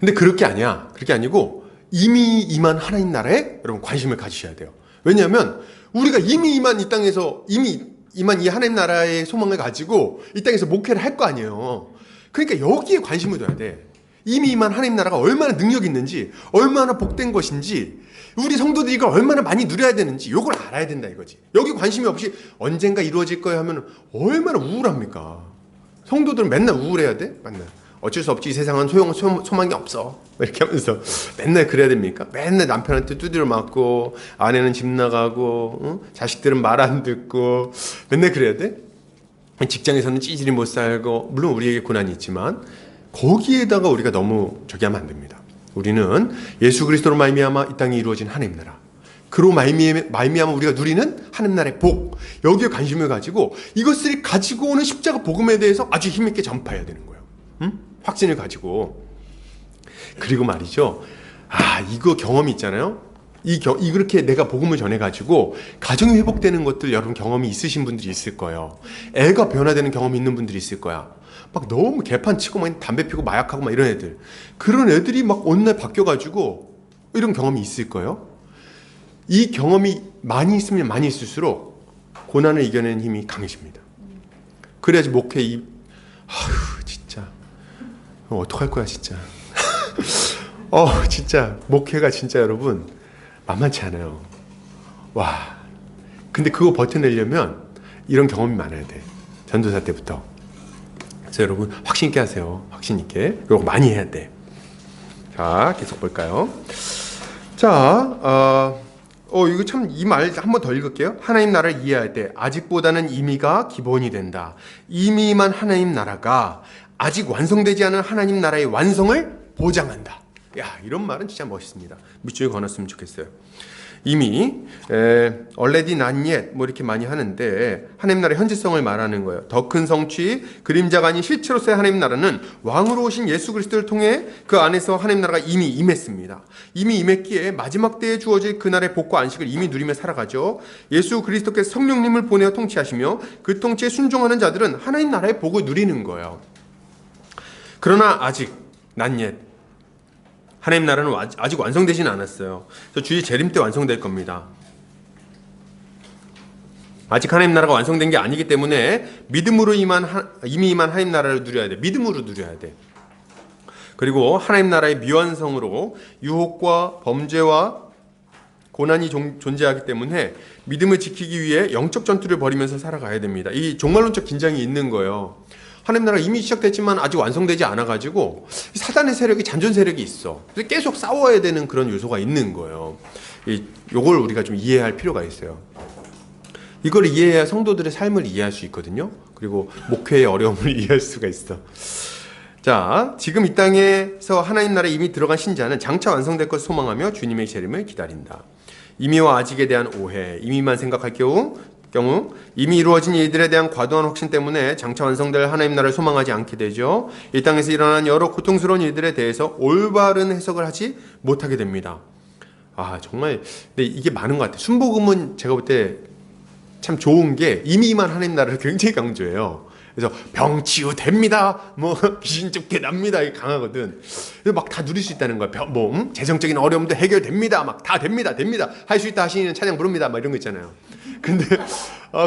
근데 그렇게 아니야. 그렇게 아니고 이미 임한 하나님 나라에 여러분 관심을 가지셔야 돼요. 왜냐하면 우리가 이미 임한 이 땅에서 이미 임한 이 하나님 나라의 소망을 가지고 이 땅에서 목회를 할 거 아니에요. 그러니까 여기에 관심을 둬야 돼. 이미 임한 하나님 나라가 얼마나 능력이 있는지, 얼마나 복된 것인지, 우리 성도들이 이걸 얼마나 많이 누려야 되는지 이걸 알아야 된다 이거지. 여기 관심이 없이 언젠가 이루어질 거야 하면 얼마나 우울합니까? 성도들은 맨날 우울해야 돼? 맨날. 어쩔 수 없지. 이 세상은 소망이 없어. 이렇게 하면서 맨날 그래야 됩니까? 맨날 남편한테 두드려 맞고 아내는 집 나가고 자식들은 말 안 듣고 맨날 그래야 돼? 직장에서는 찌질이 못 살고 물론 우리에게 고난이 있지만 거기에다가 우리가 너무 저기 하면 안 됩니다. 우리는 예수 그리스도로 말미암아 이 땅에 이루어진 하나님 나라 그로 말미암아 우리가 누리는 하나님 나라의 복 여기에 관심을 가지고 이것을 가지고 오는 십자가 복음에 대해서 아주 힘있게 전파해야 되는 거예요. 확신을 가지고. 그리고 말이죠. 이거 경험이 있잖아요. 이렇게 내가 복음을 전해가지고 가정이 회복되는 것들 여러분 경험이 있으신 분들이 있을 거예요. 애가 변화되는 경험이 있는 분들이 있을 거야. 막 너무 개판 치고 막 담배 피고 마약하고 막 이런 애들. 그런 애들이 막 어느 날 바뀌어가지고 이런 경험이 있을 거예요. 이 경험이 많이 있으면 많이 있을수록 고난을 이겨내는 힘이 강해집니다. 그래야지 목회 진짜 어떡할 거야 진짜. 진짜 목회가 진짜 여러분 만만치 않아요. 와. 근데 그거 버텨내려면 이런 경험이 많아야 돼. 전도사 때부터. 그래서 여러분 확신 있게 하세요. 확신 있게. 그리고 많이 해야 돼. 자, 계속 볼까요? 자, 이거 참 이 말 한 번 더 읽을게요. 하나님 나라를 이해할 때 아직보다는 이미가 기본이 된다. 이미만 하나님 나라가 아직 완성되지 않은 하나님 나라의 완성을 보장한다. 야, 이런 말은 진짜 멋있습니다. 밑줄에 걸었으면 좋겠어요. 이미 already not yet 뭐 이렇게 많이 하는데 하나님 나라의 현재성을 말하는 거예요. 더 큰 성취, 그림자가 아닌 실체로서의 하나님 나라는 왕으로 오신 예수 그리스도를 통해 그 안에서 하나님 나라가 이미 임했습니다. 이미 임했기에 마지막 때에 주어질 그날의 복과 안식을 이미 누리며 살아가죠. 예수 그리스도께서 성령님을 보내어 통치하시며 그 통치에 순종하는 자들은 하나님 나라의 복을 누리는 거예요. 그러나 아직 not yet, 하나님 나라는 아직 완성되진 않았어요. 주의 재림 때 완성될 겁니다. 아직 하나님 나라가 완성된 게 아니기 때문에 믿음으로 이미 임한 하나님 나라를 누려야 돼. 믿음으로 누려야 돼. 그리고 하나님 나라의 미완성으로 유혹과 범죄와 고난이 존재하기 때문에 믿음을 지키기 위해 영적 전투를 벌이면서 살아가야 됩니다. 이 종말론적 긴장이 있는 거예요. 하나님 나라가 이미 시작됐지만 아직 완성되지 않아가지고 사단의 세력이, 잔존 세력이 있어. 그래서 계속 싸워야 되는 그런 요소가 있는 거예요. 요걸 우리가 좀 이해할 필요가 있어요. 이걸 이해해야 성도들의 삶을 이해할 수 있거든요. 그리고 목회의 어려움을 이해할 수가 있어. 자, 지금 이 땅에서 하나님 나라에 이미 들어간 신자는 장차 완성될 것을 소망하며 주님의 재림을 기다린다. 이미와 아직에 대한 오해, 이미만 생각할 경우 이미 이루어진 일들에 대한 과도한 확신 때문에 장차 완성될 하나님 나라를 소망하지 않게 되죠. 이 땅에서 일어난 여러 고통스러운 일들에 대해서 올바른 해석을 하지 못하게 됩니다. 정말 근데 이게 많은 것 같아요. 순복음은 제가 볼 때 참 좋은 게 이미 임한 하나님 나라를 굉장히 강조해요. 그래서 병 치유됩니다. 뭐 귀신 쫓게 납니다. 이게 강하거든. 그래서 막 다 누릴 수 있다는 거야. 재정적인 어려움도 해결됩니다. 막 다 됩니다. 할 수 있다 하시는 찬양 부릅니다. 막 이런 거 있잖아요.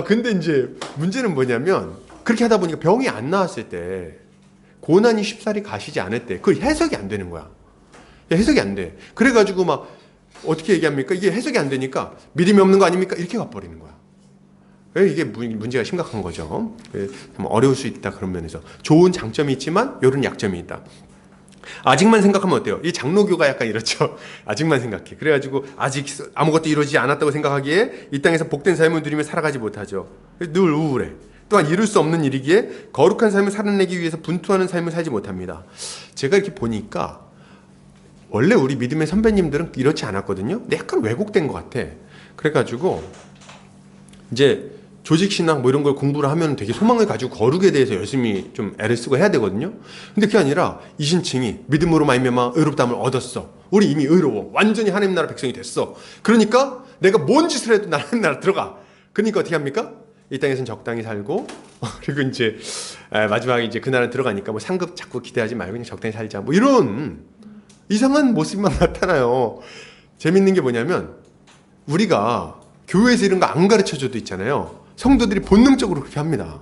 근데 이제 문제는 뭐냐면 그렇게 하다 보니까 병이 안 나았을 때, 고난이 쉽사리 가시지 않을 때 그걸 해석이 안 되는 거야. 해석이 안 돼. 그래가지고 막 어떻게 얘기합니까? 이게 해석이 안 되니까 믿음이 없는 거 아닙니까? 이렇게 가버리는 거야. 이게 문제가 심각한 거죠. 좀 어려울 수 있다. 그런 면에서 좋은 장점이 있지만 이런 약점이 있다. 아직만 생각하면 어때요? 이 장로교가 약간 이렇죠. 아직만 생각해. 그래가지고 아직 아무것도 이루어지지 않았다고 생각하기에 이 땅에서 복된 삶을 누리며 살아가지 못하죠. 늘 우울해. 또한 이룰 수 없는 일이기에 거룩한 삶을 살아내기 위해서 분투하는 삶을 살지 못합니다. 제가 이렇게 보니까 원래 우리 믿음의 선배님들은 이렇지 않았거든요. 근데 약간 왜곡된 것 같아. 그래가지고 이제 조직신앙 뭐 이런 걸 공부를 하면 되게 소망을 가지고 거룩에 대해서 열심히 좀 애를 쓰고 해야 되거든요. 근데 그게 아니라 이 신칭이 믿음으로 말미암아 의롭다함을 얻었어. 우리 이미 의로워. 완전히 하나님 나라 백성이 됐어. 그러니까 내가 뭔 짓을 해도 하나님 나라 들어가. 그러니까 어떻게 합니까? 이 땅에서는 적당히 살고 그리고 이제 마지막에 이제 그 나라 들어가니까 뭐 상급 자꾸 기대하지 말고 그냥 적당히 살자. 뭐 이런 이상한 모습만 나타나요. 재밌는 게 뭐냐면 우리가 교회에서 이런 거 안 가르쳐줘도 있잖아요. 성도들이 본능적으로 그렇게 합니다.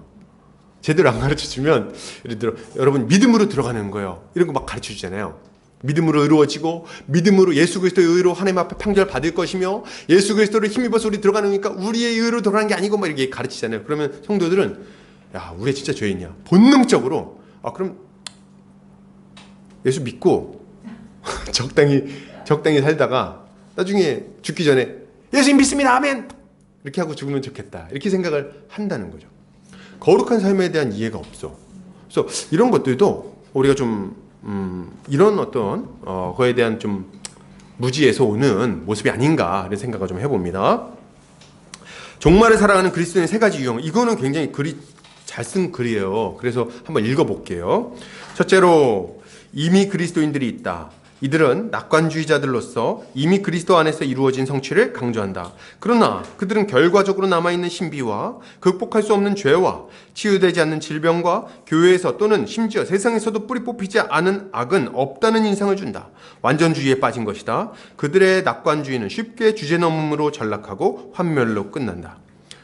제대로 안 가르쳐주면 예를 들어 여러분 믿음으로 들어가는 거예요. 이런 거 막 가르쳐주잖아요. 믿음으로 의로워지고 믿음으로 예수 그리스도의 의로 하나님 앞에 판결 받을 것이며 예수 그리스도를 힘입어서 우리 들어가는 거니까 우리의 의로 들어가는 게 아니고 막 이렇게 가르치잖아요. 그러면 성도들은 야 우리 진짜 죄인이야. 본능적으로 그럼 예수 믿고 적당히 살다가 나중에 죽기 전에 예수님 믿습니다. 아멘. 이렇게 하고 죽으면 좋겠다. 이렇게 생각을 한다는 거죠. 거룩한 삶에 대한 이해가 없어. 그래서 이런 것들도 우리가 좀 이런 어떤 거에 대한 좀 무지에서 오는 모습이 아닌가 이런 생각을 좀 해봅니다. 종말을 살아가는 그리스도인의 세 가지 유형. 이거는 굉장히 글이 잘 쓴 글이에요. 그래서 한번 읽어볼게요. 첫째로 이미 그리스도인들이 있다. 이들은 낙관주의자들로서 이미 그리스도 안에서 이루어진 성취를 강조한다. 그러나 그들은 결과적으로 남아있는 신비와 극복할 수 없는 죄와 치유되지 않는 질병과 교회에서 또는 심지어 세상에서도 뿌리 뽑히지 않은 악은 없다는 인상을 준다. 완전주의에 빠진 것이다. 그들의 낙관주의는 쉽게 주제넘음으로 전락하고 환멸로 끝난다.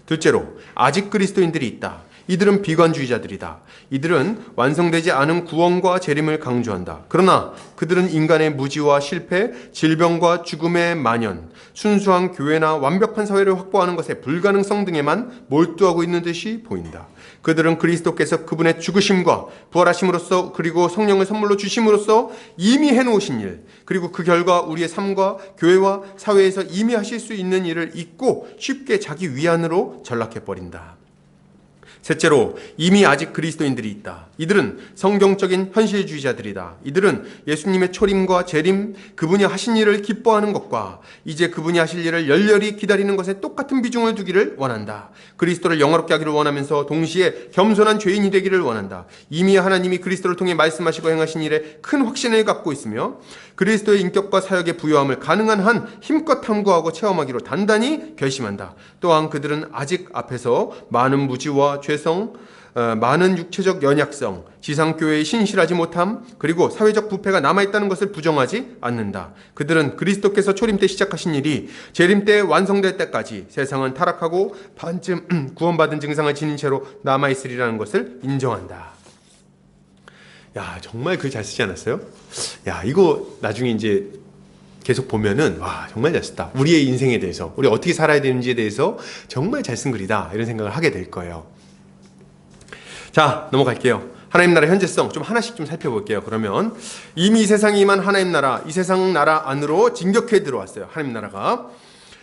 둘째로 아직 그리스도인들이 있다. 이들은 비관주의자들이다. 이들은 완성되지 않은 구원과 재림을 강조한다. 그러나 그들은 인간의 무지와 실패, 질병과 죽음의 만연, 순수한 교회나 완벽한 사회를 확보하는 것의 불가능성 등에만 몰두하고 있는 듯이 보인다. 그들은 그리스도께서 그분의 죽으심과 부활하심으로써 그리고 성령을 선물로 주심으로써 이미 해놓으신 일, 그리고 그 결과 우리의 삶과 교회와 사회에서 이미 하실 수 있는 일을 잊고 쉽게 자기 위안으로 전락해버린다. 셋째로, 이미 아직 그리스도인들이 있다. 이들은 성경적인 현실주의자들이다. 이들은 예수님의 초림과 재림, 그분이 하신 일을 기뻐하는 것과 이제 그분이 하실 일을 열렬히 기다리는 것에 똑같은 비중을 두기를 원한다. 그리스도를 영화롭게 하기를 원하면서 동시에 겸손한 죄인이 되기를 원한다. 이미 하나님이 그리스도를 통해 말씀하시고 행하신 일에 큰 확신을 갖고 있으며 그리스도의 인격과 사역의 부요함을 가능한 한 힘껏 탐구하고 체험하기로 단단히 결심한다. 또한 그들은 아직 앞에서 많은 무지와 죄성, 많은 육체적 연약성, 지상교회의 신실하지 못함, 그리고 사회적 부패가 남아있다는 것을 부정하지 않는다. 그들은 그리스도께서 초림 때 시작하신 일이 재림 때 완성될 때까지 세상은 타락하고 반쯤 구원받은 증상을 지닌 채로 남아있으리라는 것을 인정한다. 야, 정말 글 잘 쓰지 않았어요? 야, 이거 나중에 이제 계속 보면은 와, 정말 잘 썼다. 우리의 인생에 대해서, 우리 어떻게 살아야 되는지에 대해서 정말 잘 쓴 글이다, 이런 생각을 하게 될 거예요. 자, 넘어갈게요. 하나님 나라 현재성 좀 하나씩 좀 살펴볼게요. 그러면 이미 이 세상에 임한 하나님 나라, 이 세상 나라 안으로 진격해 들어왔어요. 하나님 나라가.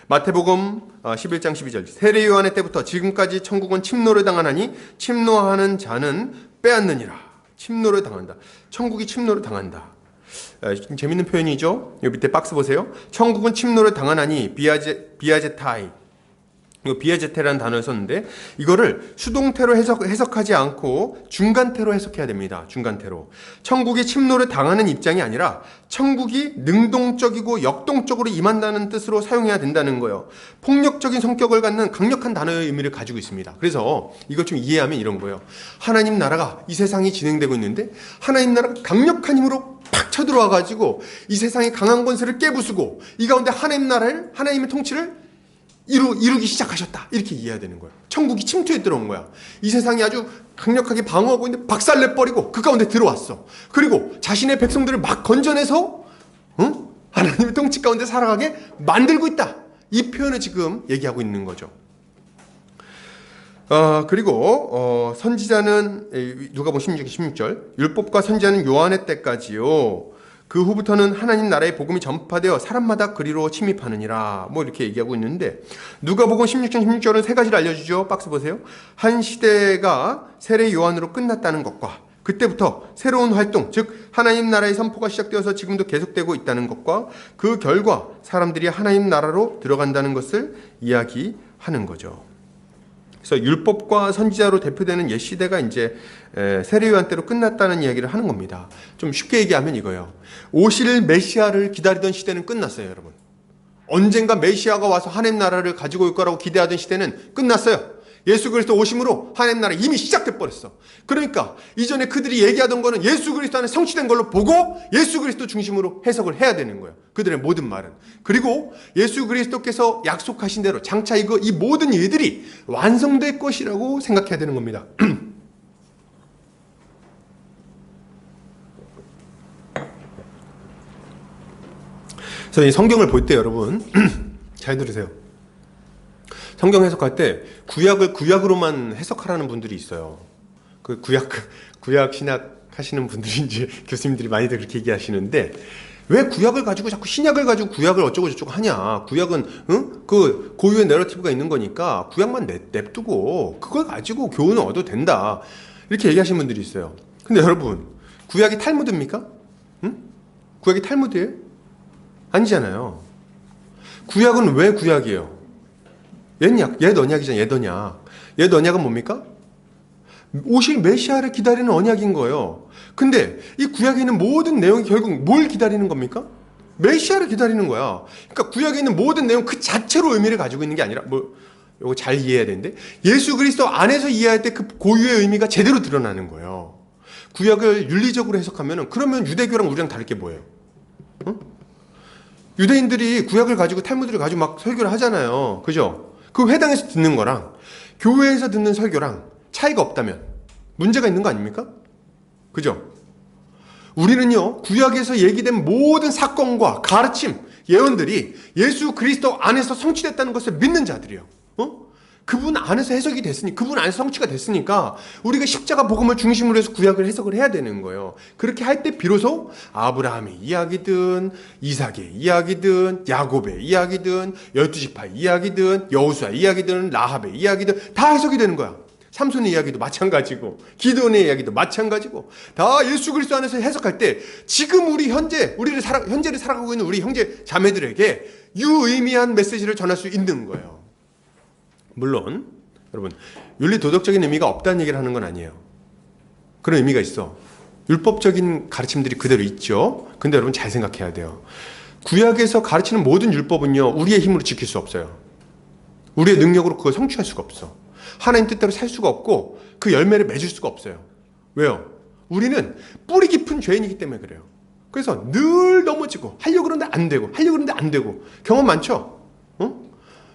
마태복음 11장 12절, 세례 요한의 때부터 지금까지 천국은 침노를 당하나니 침노하는 자는 빼앗느니라. 침노를 당한다. 천국이 침노를 당한다. 재밌는 표현이죠. 여기 밑에 박스 보세요. 천국은 침노를 당하나니 비아제타이. 이거 비아제테라는 단어를 썼는데 이거를 수동태로 해석하지 않고 중간태로 해석해야 됩니다. 중간태로. 천국이 침노를 당하는 입장이 아니라 천국이 능동적이고 역동적으로 임한다는 뜻으로 사용해야 된다는 거예요. 폭력적인 성격을 갖는 강력한 단어의 의미를 가지고 있습니다. 그래서 이걸 좀 이해하면 이런 거예요. 하나님 나라가 이 세상이 진행되고 있는데 하나님 나라가 강력한 힘으로 팍 쳐들어와가지고 이 세상의 강한 권세를 깨부수고 이 가운데 하나님의 통치를 이루기 시작하셨다. 이렇게 이해해야 되는 거예요. 천국이 침투에 들어온 거야. 이 세상이 아주 강력하게 방어하고 있는데 박살내버리고 그 가운데 들어왔어. 그리고 자신의 백성들을 막 건져내서 하나님의 통치 가운데 살아가게 만들고 있다. 이 표현을 지금 얘기하고 있는 거죠. 그리고 선지자는 누가복음 16절 율법과 선지자는 요한의 때까지요. 그 후부터는 하나님 나라의 복음이 전파되어 사람마다 그리로 침입하느니라. 뭐 이렇게 얘기하고 있는데 누가복음 16장 16절은 세 가지를 알려주죠. 박스 보세요. 한 시대가 세례 요한으로 끝났다는 것과 그때부터 새로운 활동, 즉 하나님 나라의 선포가 시작되어서 지금도 계속되고 있다는 것과 그 결과 사람들이 하나님 나라로 들어간다는 것을 이야기하는 거죠. 그래서 율법과 선지자로 대표되는 옛 시대가 이제 세례 요한 때로 끝났다는 이야기를 하는 겁니다. 좀 쉽게 얘기하면 이거예요. 오실 메시아를 기다리던 시대는 끝났어요, 여러분. 언젠가 메시아가 와서 하나님 나라를 가지고 올 거라고 기대하던 시대는 끝났어요. 예수 그리스도 오심으로 하나님 나라 이미 시작돼 버렸어. 그러니까 이전에 그들이 얘기하던 거는 예수 그리스도 안에 성취된 걸로 보고 예수 그리스도 중심으로 해석을 해야 되는 거예요. 그들의 모든 말은. 그리고 예수 그리스도께서 약속하신 대로 장차 이 모든 일들이 완성될 것이라고 생각해야 되는 겁니다. 그래서 이 성경을 볼 때 여러분 잘 들으세요. 성경 해석할 때 구약을 구약으로만 해석하라는 분들이 있어요. 그 구약 신약 하시는 분들인지 교수님들이 많이들 그렇게 얘기하시는데 왜 구약을 가지고 자꾸 신약을 가지고 구약을 어쩌고 저쩌고 하냐. 구약은 그 고유의 내러티브가 있는 거니까 구약만 냅두고 그걸 가지고 교훈을 얻어도 된다. 이렇게 얘기하시는 분들이 있어요. 근데 여러분 구약이 탈무드입니까? 구약이 탈무드예요? 아니잖아요. 구약은 왜 구약이에요? 옛 언약이잖아요. 옛 언약은 뭡니까? 오실 메시아를 기다리는 언약인 거예요. 근데 이 구약에 있는 모든 내용이 결국 뭘 기다리는 겁니까? 메시아를 기다리는 거야. 그러니까 구약에 있는 모든 내용 그 자체로 의미를 가지고 있는 게 아니라 이거 잘 이해해야 되는데 예수 그리스도 안에서 이해할 때 그 고유의 의미가 제대로 드러나는 거예요. 구약을 윤리적으로 해석하면은 그러면 유대교랑 우리랑 다를 게 뭐예요? 유대인들이 구약을 가지고 탈무드를 가지고 막 설교를 하잖아요. 그죠? 그 회당에서 듣는 거랑 교회에서 듣는 설교랑 차이가 없다면 문제가 있는 거 아닙니까? 그죠? 우리는요, 구약에서 얘기된 모든 사건과 가르침, 예언들이 예수 그리스도 안에서 성취됐다는 것을 믿는 자들이에요. 그분 안에서 해석이 됐으니, 그분 안에서 성취가 됐으니까 우리가 십자가 복음을 중심으로 해서 구약을 해석을 해야 되는 거예요. 그렇게 할 때 비로소 아브라함의 이야기든 이삭의 이야기든 야곱의 이야기든 12지파의 이야기든 여호수아의 이야기든 라합의 이야기든 다 해석이 되는 거야. 삼손의 이야기도 마찬가지고 기드온의 이야기도 마찬가지고 다 예수 그리스도 안에서 해석할 때 지금 우리 현재를 살아가고 있는 우리 형제 자매들에게 유의미한 메시지를 전할 수 있는 거예요. 물론 여러분 윤리 도덕적인 의미가 없다는 얘기를 하는 건 아니에요. 그런 의미가 있어. 율법적인 가르침들이 그대로 있죠. 근데 여러분 잘 생각해야 돼요. 구약에서 가르치는 모든 율법은요, 우리의 힘으로 지킬 수 없어요. 우리의 능력으로 그걸 성취할 수가 없어. 하나님 뜻대로 살 수가 없고 그 열매를 맺을 수가 없어요. 왜요? 우리는 뿌리 깊은 죄인이기 때문에 그래요. 그래서 늘 넘어지고 하려고 그러는데 안 되고 하려고 그러는데 안 되고 경험 많죠?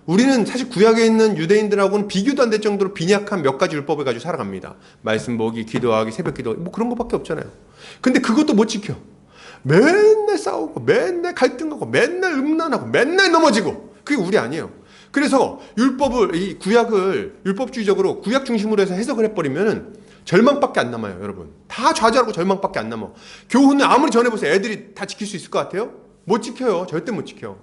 우리는 사실 구약에 있는 유대인들하고는 비교도 안 될 정도로 빈약한 몇 가지 율법을 가지고 살아갑니다. 말씀 보기, 기도하기, 새벽 기도, 뭐 그런 것밖에 없잖아요. 근데 그것도 못 지켜. 맨날 싸우고 맨날 갈등하고 맨날 음란하고 맨날 넘어지고 그게 우리 아니에요. 그래서 이 구약을 율법주의적으로 구약 중심으로 해서 해석을 해버리면 절망밖에 안 남아요, 여러분. 다 좌절하고 절망밖에 안 남아. 교훈을 아무리 전해보세요. 애들이 다 지킬 수 있을 것 같아요? 못 지켜요. 절대 못 지켜요.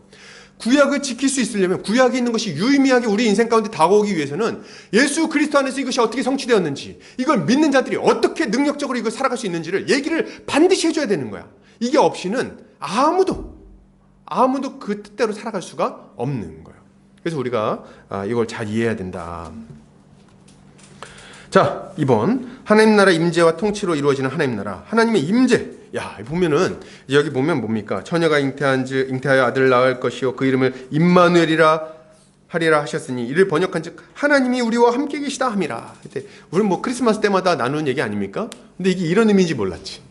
구약을 지킬 수 있으려면 구약에 있는 것이 유의미하게 우리 인생 가운데 다가오기 위해서는 예수 그리스도 안에서 이것이 어떻게 성취되었는지, 이걸 믿는 자들이 어떻게 능력적으로 이걸 살아갈 수 있는지를 얘기를 반드시 해줘야 되는 거야. 이게 없이는 아무도 그 뜻대로 살아갈 수가 없는 거예요. 그래서 우리가 이걸 잘 이해해야 된다. 자, 2번 하나님 나라 임재와 통치로 이루어지는 하나님 나라. 하나님의 임재. 야, 보면은 여기 보면 뭡니까? 처녀가 잉태하여 아들을 낳을 것이요 그 이름을 임마누엘이라 하리라 하셨으니 이를 번역한즉 하나님이 우리와 함께 계시다 함이라. 우리는 뭐 크리스마스 때마다 나누는 얘기 아닙니까? 근데 이게 이런 의미인지 몰랐지.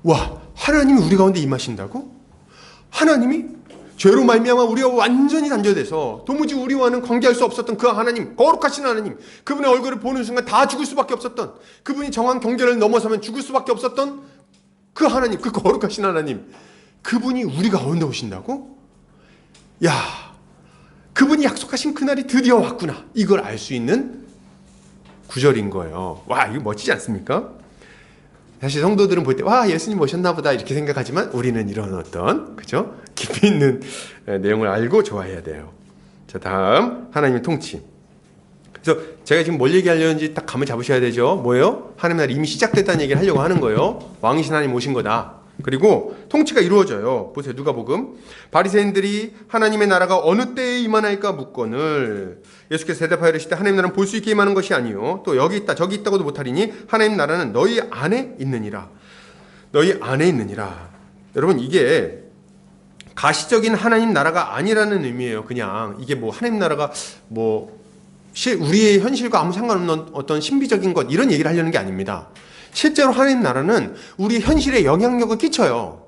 와, 하나님이 우리 가운데 임하신다고? 하나님이 죄로 말미암아 우리와 완전히 단절돼서 도무지 우리와는 관계할 수 없었던 그 하나님, 거룩하신 하나님, 그분의 얼굴을 보는 순간 다 죽을 수밖에 없었던, 그분이 정한 경계를 넘어서면 죽을 수밖에 없었던 그 하나님, 그 거룩하신 하나님, 그분이 우리 가운데 오신다고? 야, 그분이 약속하신 그날이 드디어 왔구나. 이걸 알 수 있는 구절인 거예요. 와, 이거 멋지지 않습니까? 사실 성도들은 볼 때 와, 예수님 오셨나 보다 이렇게 생각하지만 우리는 이런 어떤, 그죠? 깊이 있는 내용을 알고 좋아해야 돼요. 자, 다음 하나님의 통치. 그래서 제가 지금 뭘 얘기하려는지 딱 감을 잡으셔야 되죠. 뭐예요? 하나님 나라 이미 시작됐다는 얘기를 하려고 하는 거예요. 왕이신 하나님 오신 거다. 그리고 통치가 이루어져요. 보세요, 누가복음. 바리새인들이 하나님의 나라가 어느 때에 임하나이까 묻거늘 예수께서 대답하여 이르시되 하나님 나라는 볼 수 있게 임하는 것이 아니요 또 여기 있다 저기 있다고도 못하리니 하나님 나라는 너희 안에 있느니라. 너희 안에 있느니라. 여러분, 이게 가시적인 하나님 나라가 아니라는 의미예요. 그냥 이게 뭐 하나님 나라가 뭐 우리의 현실과 아무 상관없는 어떤 신비적인 것, 이런 얘기를 하려는 게 아닙니다. 실제로 하나님 나라는 우리 현실에 영향력을 끼쳐요.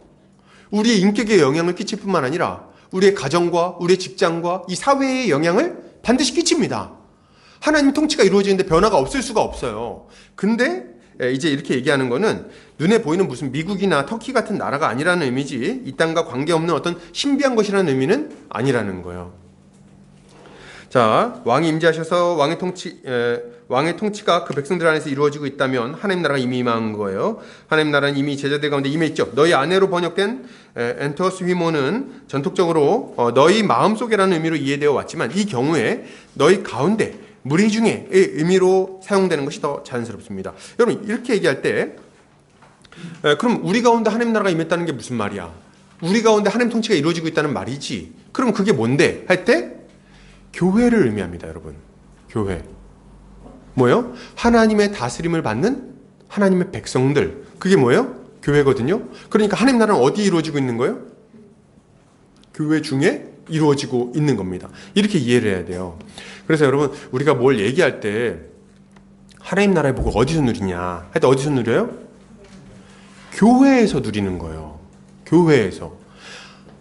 우리의 인격에 영향을 끼칠 뿐만 아니라 우리의 가정과 우리의 직장과 이 사회에 영향을 반드시 끼칩니다. 하나님 통치가 이루어지는데 변화가 없을 수가 없어요. 근데 이제 이렇게 얘기하는 거는 눈에 보이는 무슨 미국이나 터키 같은 나라가 아니라는 의미지, 이 땅과 관계없는 어떤 신비한 것이라는 의미는 아니라는 거예요. 자, 왕이 임재하셔서 왕의 통치가 그 백성들 안에서 이루어지고 있다면 하나님 나라가 이미 임한 거예요. 하나님 나라는 이미 제자들 가운데 임해 있죠. 너희 안에로 번역된 엔터스 휘모는 전통적으로 너희 마음속에라는 의미로 이해되어 왔지만 이 경우에 너희 가운데, 무리 중에의 의미로 사용되는 것이 더 자연스럽습니다. 여러분, 이렇게 얘기할 때 그럼 우리 가운데 하나님 나라가 임했다는 게 무슨 말이야? 우리 가운데 하나님 통치가 이루어지고 있다는 말이지. 그럼 그게 뭔데? 할 때 교회를 의미합니다, 여러분. 교회. 뭐예요? 하나님의 다스림을 받는 하나님의 백성들. 그게 뭐예요? 교회거든요. 그러니까 하나님 나라는 어디에 이루어지고 있는 거예요? 교회 중에 이루어지고 있는 겁니다. 이렇게 이해를 해야 돼요. 그래서 여러분, 우리가 뭘 얘기할 때 하나님 나라의 복을 어디서 누리냐 할 때 어디서 누려요? 교회에서 누리는 거예요. 교회에서.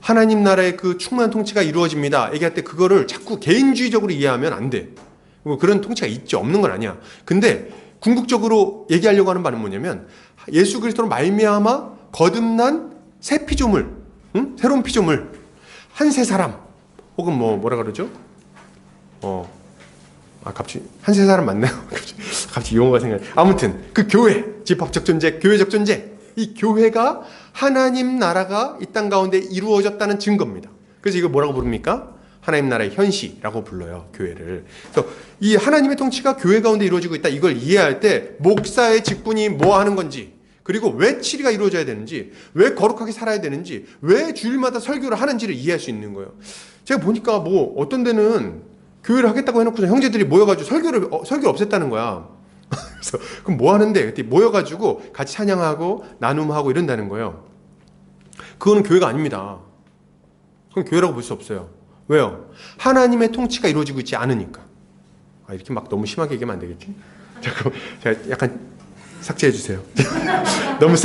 하나님 나라의 그 충만한 통치가 이루어집니다 얘기할 때 그거를 자꾸 개인주의적으로 이해하면 안 돼. 그런 통치가 있지 없는 건 아니야. 근데 궁극적으로 얘기하려고 하는 바는 뭐냐면 예수 그리스도로 말미암아 거듭난 새 피조물, 새로운 피조물, 한 세 사람, 혹은 뭐라 그러죠? 갑자기 한 세 사람 맞나요? 갑자기 용어가 생각나요. 아무튼 그 교회, 집합적 존재, 교회적 존재, 이 교회가 하나님 나라가 이 땅 가운데 이루어졌다는 증거입니다. 그래서 이거 뭐라고 부릅니까? 하나님 나라의 현시라고 불러요, 교회를. 그래서 이 하나님의 통치가 교회 가운데 이루어지고 있다, 이걸 이해할 때 목사의 직분이 뭐 하는 건지, 그리고 왜 치리가 이루어져야 되는지, 왜 거룩하게 살아야 되는지, 왜 주일마다 설교를 하는지를 이해할 수 있는 거예요. 제가 보니까 어떤 데는 교회를 하겠다고 해놓고 형제들이 모여가지고 설교를 없앴다는 거야. 그래서 그럼 뭐 하는데? 그때 모여가지고 같이 찬양하고 나눔하고 이런다는 거예요. 그거는 교회가 아닙니다. 그건 교회라고 볼 수 없어요. 왜요? 하나님의 통치가 이루어지고 있지 않으니까. 이렇게 막 너무 심하게 얘기하면 안 되겠지? 잠깐만, 제가 약간 삭제해 주세요. 너무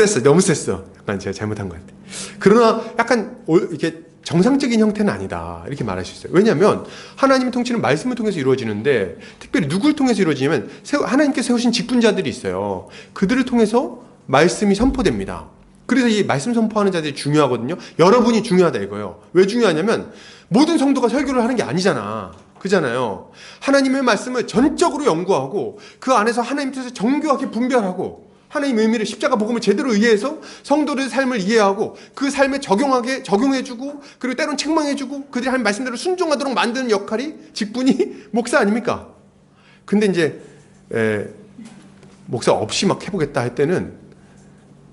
셌어. 약간 제가 잘못한 것 같아. 그러나 약간 이렇게 정상적인 형태는 아니다, 이렇게 말할 수 있어요. 왜냐하면 하나님의 통치는 말씀을 통해서 이루어지는데, 특별히 누구를 통해서 이루어지냐면 하나님께 세우신 직분자들이 있어요. 그들을 통해서 말씀이 선포됩니다. 그래서 이 말씀 선포하는 자들이 중요하거든요. 여러분이 중요하다 이거예요. 왜 중요하냐면 모든 성도가 설교를 하는 게 아니잖아. 그잖아요. 하나님의 말씀을 전적으로 연구하고 그 안에서 하나님 뜻을 정교하게 분별하고 하나님의 의미를, 십자가 복음을 제대로 이해해서 성도들의 삶을 이해하고 그 삶에 적용해주고, 그리고 때로는 책망해주고, 그들이 하나님 말씀대로 순종하도록 만드는 역할이, 직분이 목사 아닙니까? 근데 이제 목사 없이 막 해보겠다 할 때는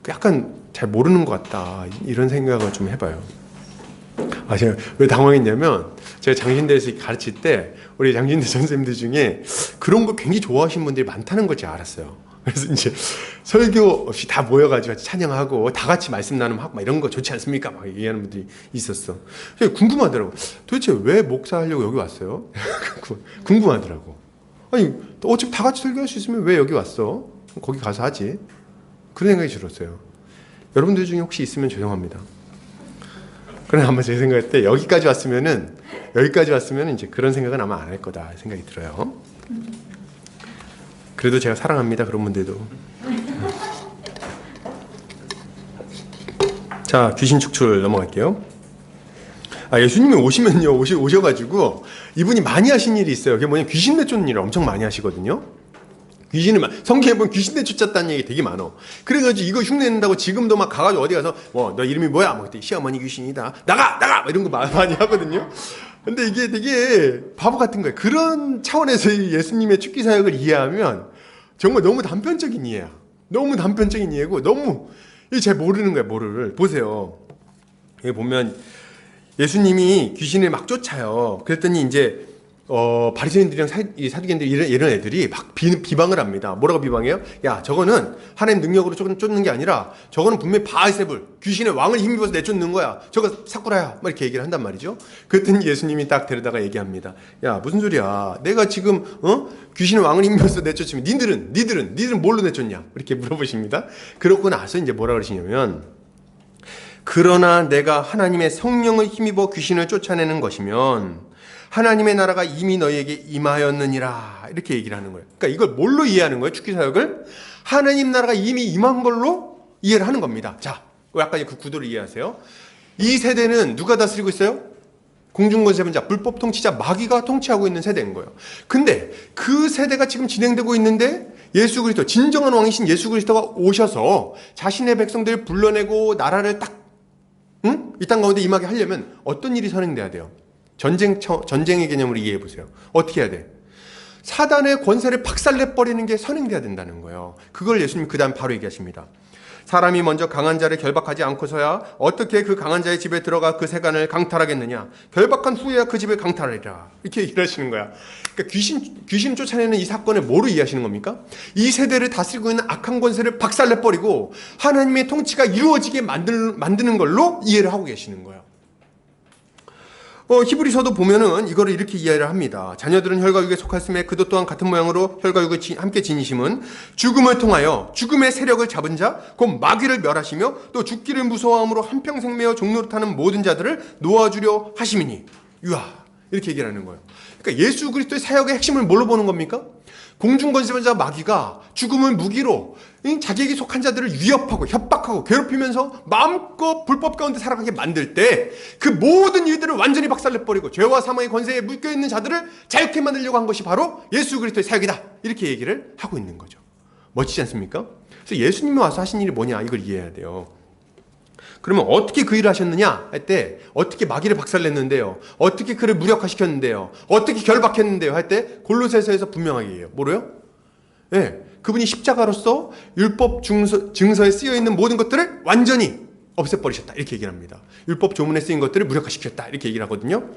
약간 잘 모르는 것 같다, 이런 생각을 좀 해봐요. 제가 왜 당황했냐면, 제가 장신대에서 가르칠 때 우리 장신대 선생님들 중에 그런 거 굉장히 좋아하시는 분들이 많다는 걸 제가 알았어요. 그래서 이제 설교 없이 다 모여가지고 찬양하고 다 같이 말씀 나눔하고 막 이런 거 좋지 않습니까? 막 얘기하는 분들이 있었어. 궁금하더라고. 도대체 왜 목사하려고 여기 왔어요? 궁금하더라고. 아니, 어차피 다 같이 설교할 수 있으면 왜 여기 왔어? 거기 가서 하지. 그런 생각이 들었어요. 여러분들 중에 혹시 있으면 죄송합니다. 그러나 아마 제 생각할 때 여기까지 왔으면 이제 그런 생각은 아마 안 할 거다 생각이 들어요. 그래도 제가 사랑합니다, 그런 분들도. 자, 귀신 축출 넘어갈게요. 예수님이 오셔가지고 이분이 많이 하신 일이 있어요. 그게 뭐냐면 귀신 내쫓는 일을 엄청 많이 하시거든요. 성경에 보면 귀신 내쫓았다는 얘기 되게 많어. 그래가지고 이거 흉내낸다고 지금도 막 가가지고 어디 가서 너 이름이 뭐야? 뭐 그때 시어머니 귀신이다. 나가! 이런 거 많이 하거든요. 근데 이게 되게 바보 같은 거예요. 그런 차원에서 예수님의 축기 사역을 이해하면 정말 너무 단편적인 이해야. 너무 단편적인 이해고 너무 잘 모르는 거야, 뭐를. 보세요. 여기 보면 예수님이 귀신을 막 쫓아요. 그랬더니 이제 바리새인들이랑 사두개인들 이런 애들이 막 비방을 합니다. 뭐라고 비방해요? 야, 저거는 하나님 능력으로 쫓는 게 아니라 저거는 분명히 바알세불, 귀신의 왕을 힘입어서 내쫓는 거야. 저거 사쿠라야. 막 이렇게 얘기를 한단 말이죠. 그랬더니 예수님이 딱 데려다가 얘기합니다. 야, 무슨 소리야? 내가 지금 귀신의 왕을 힘입어서 내쫓으면 니들은 뭘로 내쫓냐? 이렇게 물어보십니다. 그러고 나서 이제 뭐라 그러시냐면, 그러나 내가 하나님의 성령을 힘입어 귀신을 쫓아내는 것이면 하나님의 나라가 이미 너희에게 임하였느니라, 이렇게 얘기를 하는 거예요. 그러니까 이걸 뭘로 이해하는 거예요? 축기사역을 하나님 나라가 이미 임한 걸로 이해를 하는 겁니다. 자, 아까 그 구도를 이해하세요. 이 세대는 누가 다스리고 있어요? 공중권세분자, 불법 통치자, 마귀가 통치하고 있는 세대인 거예요. 근데 그 세대가 지금 진행되고 있는데 예수 그리스도, 진정한 왕이신 예수 그리스도가 오셔서 자신의 백성들을 불러내고 나라를 딱 이 땅 가운데 임하게 하려면 어떤 일이 선행돼야 돼요? 전쟁의 개념으로 이해해 보세요. 어떻게 해야 돼? 사단의 권세를 박살내버리는 게 선행돼야 된다는 거예요. 그걸 예수님 그 다음 바로 얘기하십니다. 사람이 먼저 강한 자를 결박하지 않고서야 어떻게 그 강한 자의 집에 들어가 그 세간을 강탈하겠느냐? 결박한 후에야 그 집을 강탈하리라. 이렇게 얘기를 하시는 거야. 그러니까 귀신 쫓아내는 이 사건을 뭐로 이해하시는 겁니까? 이 세대를 다스리고 있는 악한 권세를 박살내버리고 하나님의 통치가 이루어지게 만드는 걸로 이해를 하고 계시는 거예요. 히브리서도 보면은 이거를 이렇게 이해를 합니다. 자녀들은 혈과육에 속했음에 그도 또한 같은 모양으로 혈과육을 함께 지니심은 죽음을 통하여 죽음의 세력을 잡은 자, 곧 마귀를 멸하시며 또 죽기를 무서워함으로 한평생 매어 종노릇하는 모든 자들을 놓아주려 하심이니. 이렇게 얘기를 하는 거예요. 그러니까 예수 그리스도의 사역의 핵심을 뭘로 보는 겁니까? 공중권세자 마귀가 죽음을 무기로 자기에게 속한 자들을 위협하고 협박하고 괴롭히면서 마음껏 불법 가운데 살아가게 만들 때 그 모든 이들을 완전히 박살내버리고 죄와 사망의 권세에 묶여있는 자들을 자유케 만들려고 한 것이 바로 예수 그리스도의 사역이다. 이렇게 얘기를 하고 있는 거죠. 멋지지 않습니까? 그래서 예수님이 와서 하신 일이 뭐냐, 이걸 이해해야 돼요. 그러면 어떻게 그 일을 하셨느냐 할 때, 어떻게 마귀를 박살냈는데요, 어떻게 그를 무력화시켰는데요, 어떻게 결박했는데요 할 때 골로새서에서 분명하게 얘기해요. 뭐래요? 네, 그분이 십자가로서 율법 증서에 쓰여있는 모든 것들을 완전히 없애버리셨다, 이렇게 얘기를 합니다. 율법 조문에 쓰인 것들을 무력화시켰다, 이렇게 얘기를 하거든요.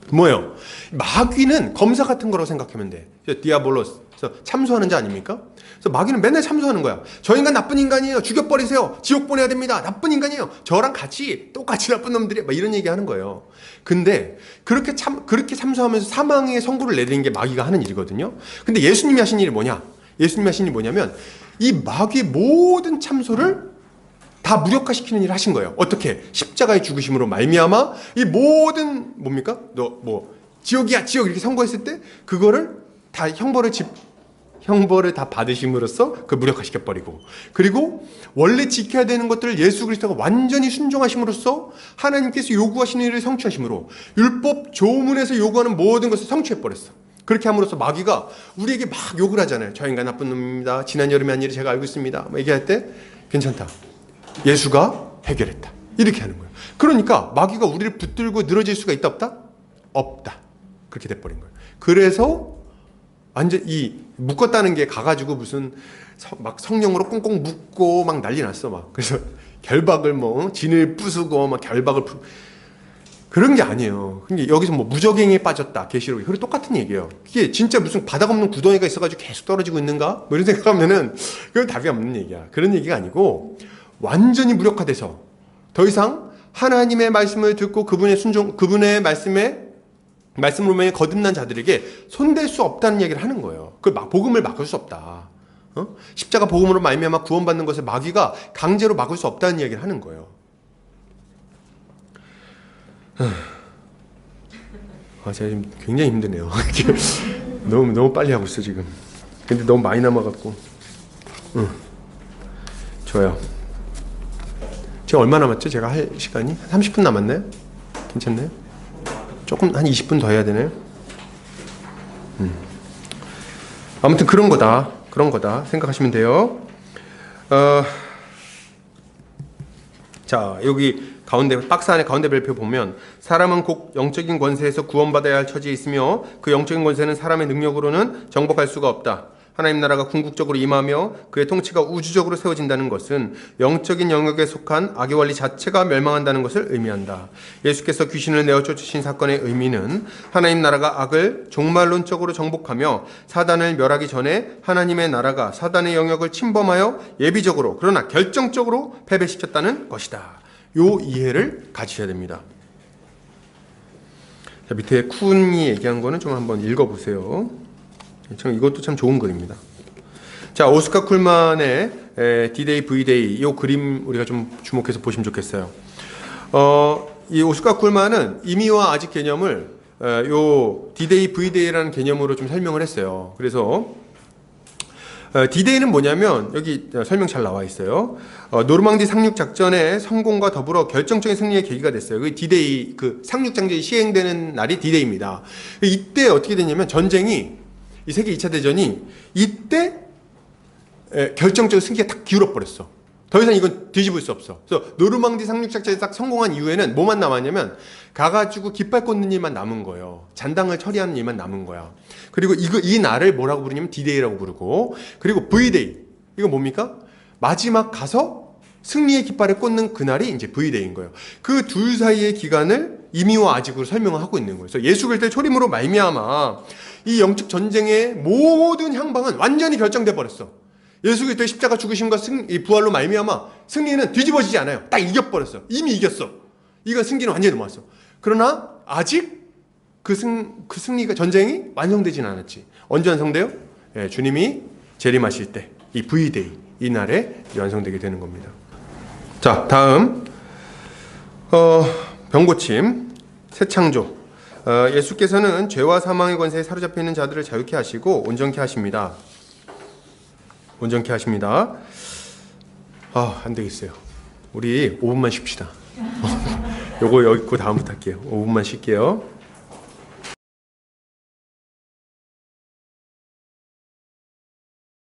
뭐예요? 마귀는 검사 같은 거라고 생각하면 돼. 디아볼로스, 참소하는 자 아닙니까? 그래서 마귀는 맨날 참소하는 거야. 저 인간 나쁜 인간이에요. 죽여버리세요. 지옥 보내야 됩니다. 나쁜 인간이에요. 저랑 같이 똑같이 나쁜 놈들이 막 이런 얘기 하는 거예요. 근데 그렇게 참소하면서 사망의 선고를 내리는 게 마귀가 하는 일이거든요. 근데 예수님이 하신 일이 뭐냐? 예수님이 하신 일이 뭐냐면 이 마귀의 모든 참소를 다 무력화시키는 일을 하신 거예요. 어떻게? 십자가의 죽으심으로 말미암아 이 모든 뭡니까? 지옥이야, 지옥 이렇게 선고했을 때 그거를 다 형벌을 다 받으심으로써 그 무력화시켜버리고, 그리고 원래 지켜야 되는 것들을 예수 그리스도가 완전히 순종하심으로써 하나님께서 요구하시는 일을 성취하심으로 율법 조문에서 요구하는 모든 것을 성취해버렸어. 그렇게 함으로써 마귀가 우리에게 막 욕을 하잖아요. 저 인간 나쁜 놈입니다. 지난 여름에 한 일을 제가 알고 있습니다. 얘기할 때 괜찮다. 예수가 해결했다. 이렇게 하는 거예요. 그러니까 마귀가 우리를 붙들고 늘어질 수가 있다 없다? 없다. 그렇게 돼버린 거예요. 그래서 완전 이 묶었다는 게 가가지고 무슨 막 성령으로 꽁꽁 묶고 막 난리 났어 막. 그래서 결박을 진을 부수고 막 결박을 그런 게 아니에요. 근데 여기서 무적행에 빠졌다, 계시록이. 그리고 똑같은 얘기예요. 이게 진짜 무슨 바닥 없는 구덩이가 있어가지고 계속 떨어지고 있는가? 이런 생각하면은 그건 답이 없는 얘기야. 그런 얘기가 아니고 완전히 무력화돼서 더 이상 하나님의 말씀을 듣고 그분의 말씀으로 거듭난 자들에게 손댈 수 없다는 얘기를 하는 거예요. 그 복음을 막을 수 없다. 십자가 복음으로 말미암아 구원받는 것을 마귀가 강제로 막을 수 없다는 얘기를 하는 거예요. 제가 지금 굉장히 힘드네요. 너무 빨리 하고 있어 지금. 근데 너무 많이 남아갖고. 좋아요. 지금 얼마 남았죠? 제가 할 시간이? 30분 남았나요? 괜찮나요? 조금 한 20분 더 해야 되나요? 아무튼 그런 거다 생각하시면 돼요. 자, 여기 가운데 박스 안에 가운데 별표 보면 사람은 곧 영적인 권세에서 구원받아야 할 처지에 있으며 그 영적인 권세는 사람의 능력으로는 정복할 수가 없다. 하나님 나라가 궁극적으로 임하며 그의 통치가 우주적으로 세워진다는 것은 영적인 영역에 속한 악의 원리 자체가 멸망한다는 것을 의미한다. 예수께서 귀신을 내어 쫓으신 사건의 의미는 하나님 나라가 악을 종말론적으로 정복하며 사단을 멸하기 전에 하나님의 나라가 사단의 영역을 침범하여 예비적으로 그러나 결정적으로 패배시켰다는 것이다. 요 이해를 가지셔야 됩니다. 자, 밑에 쿤이 얘기한 거는 좀 한번 읽어보세요. 이것도 참 좋은 글입니다. 자, 오스카 쿨만의 D-Day, V-Day 이 그림 우리가 좀 주목해서 보시면 좋겠어요. 이 오스카 쿨만은 임의와 아직 개념을 요 D-Day, V-Day라는 개념으로 좀 설명을 했어요. 그래서 D-Day는 뭐냐면 여기 설명 잘 나와 있어요. 노르망디 상륙 작전의 성공과 더불어 결정적인 승리의 계기가 됐어요. 그 D-Day, 그 상륙 작전이 시행되는 날이 D-Day입니다. 이때 어떻게 됐냐면 전쟁이 이 세계 2차 대전이 이때 결정적인 승기가 딱 기울어버렸어. 더 이상 이건 뒤집을 수 없어. 그래서 노르망디 상륙 작전이 딱 성공한 이후에는 뭐만 남았냐면 가가지고 깃발 꽂는 일만 남은 거예요. 잔당을 처리하는 일만 남은 거야. 그리고 이 날을 뭐라고 부르냐면 D-Day라고 부르고, 그리고 V-Day 이거 뭡니까? 마지막 가서 승리의 깃발을 꽂는 그날이 이제 V-Day인 거예요. 그 둘 사이의 기간을 임의와 아직으로 설명을 하고 있는 거예요. 그래서 예수 그리스도의 초림으로 말미암아 이 영적 전쟁의 모든 향방은 완전히 결정돼 버렸어. 예수 그리스도의 십자가 죽으심과 이 부활로 말미암아 승리는 뒤집어지지 않아요. 딱 이겨버렸어. 이미 이겼어. 이거 승기는 완전히 넘어왔어. 그러나 아직 그 승리가 전쟁이 완성되지는 않았지. 언제 완성돼요? 예, 주님이 재림하실 때 이 V-Day 이 날에 완성되게 되는 겁니다. 자, 다음 병고침, 새창조. 예수께서는 죄와 사망의 권세에 사로잡혀 있는 자들을 자유케 하시고 온전케 하십니다. 온전케 하십니다. 안 되겠어요. 우리 5분만 쉽시다. 요거 여기 있고 다음부터 할게요. 5분만 쉴게요.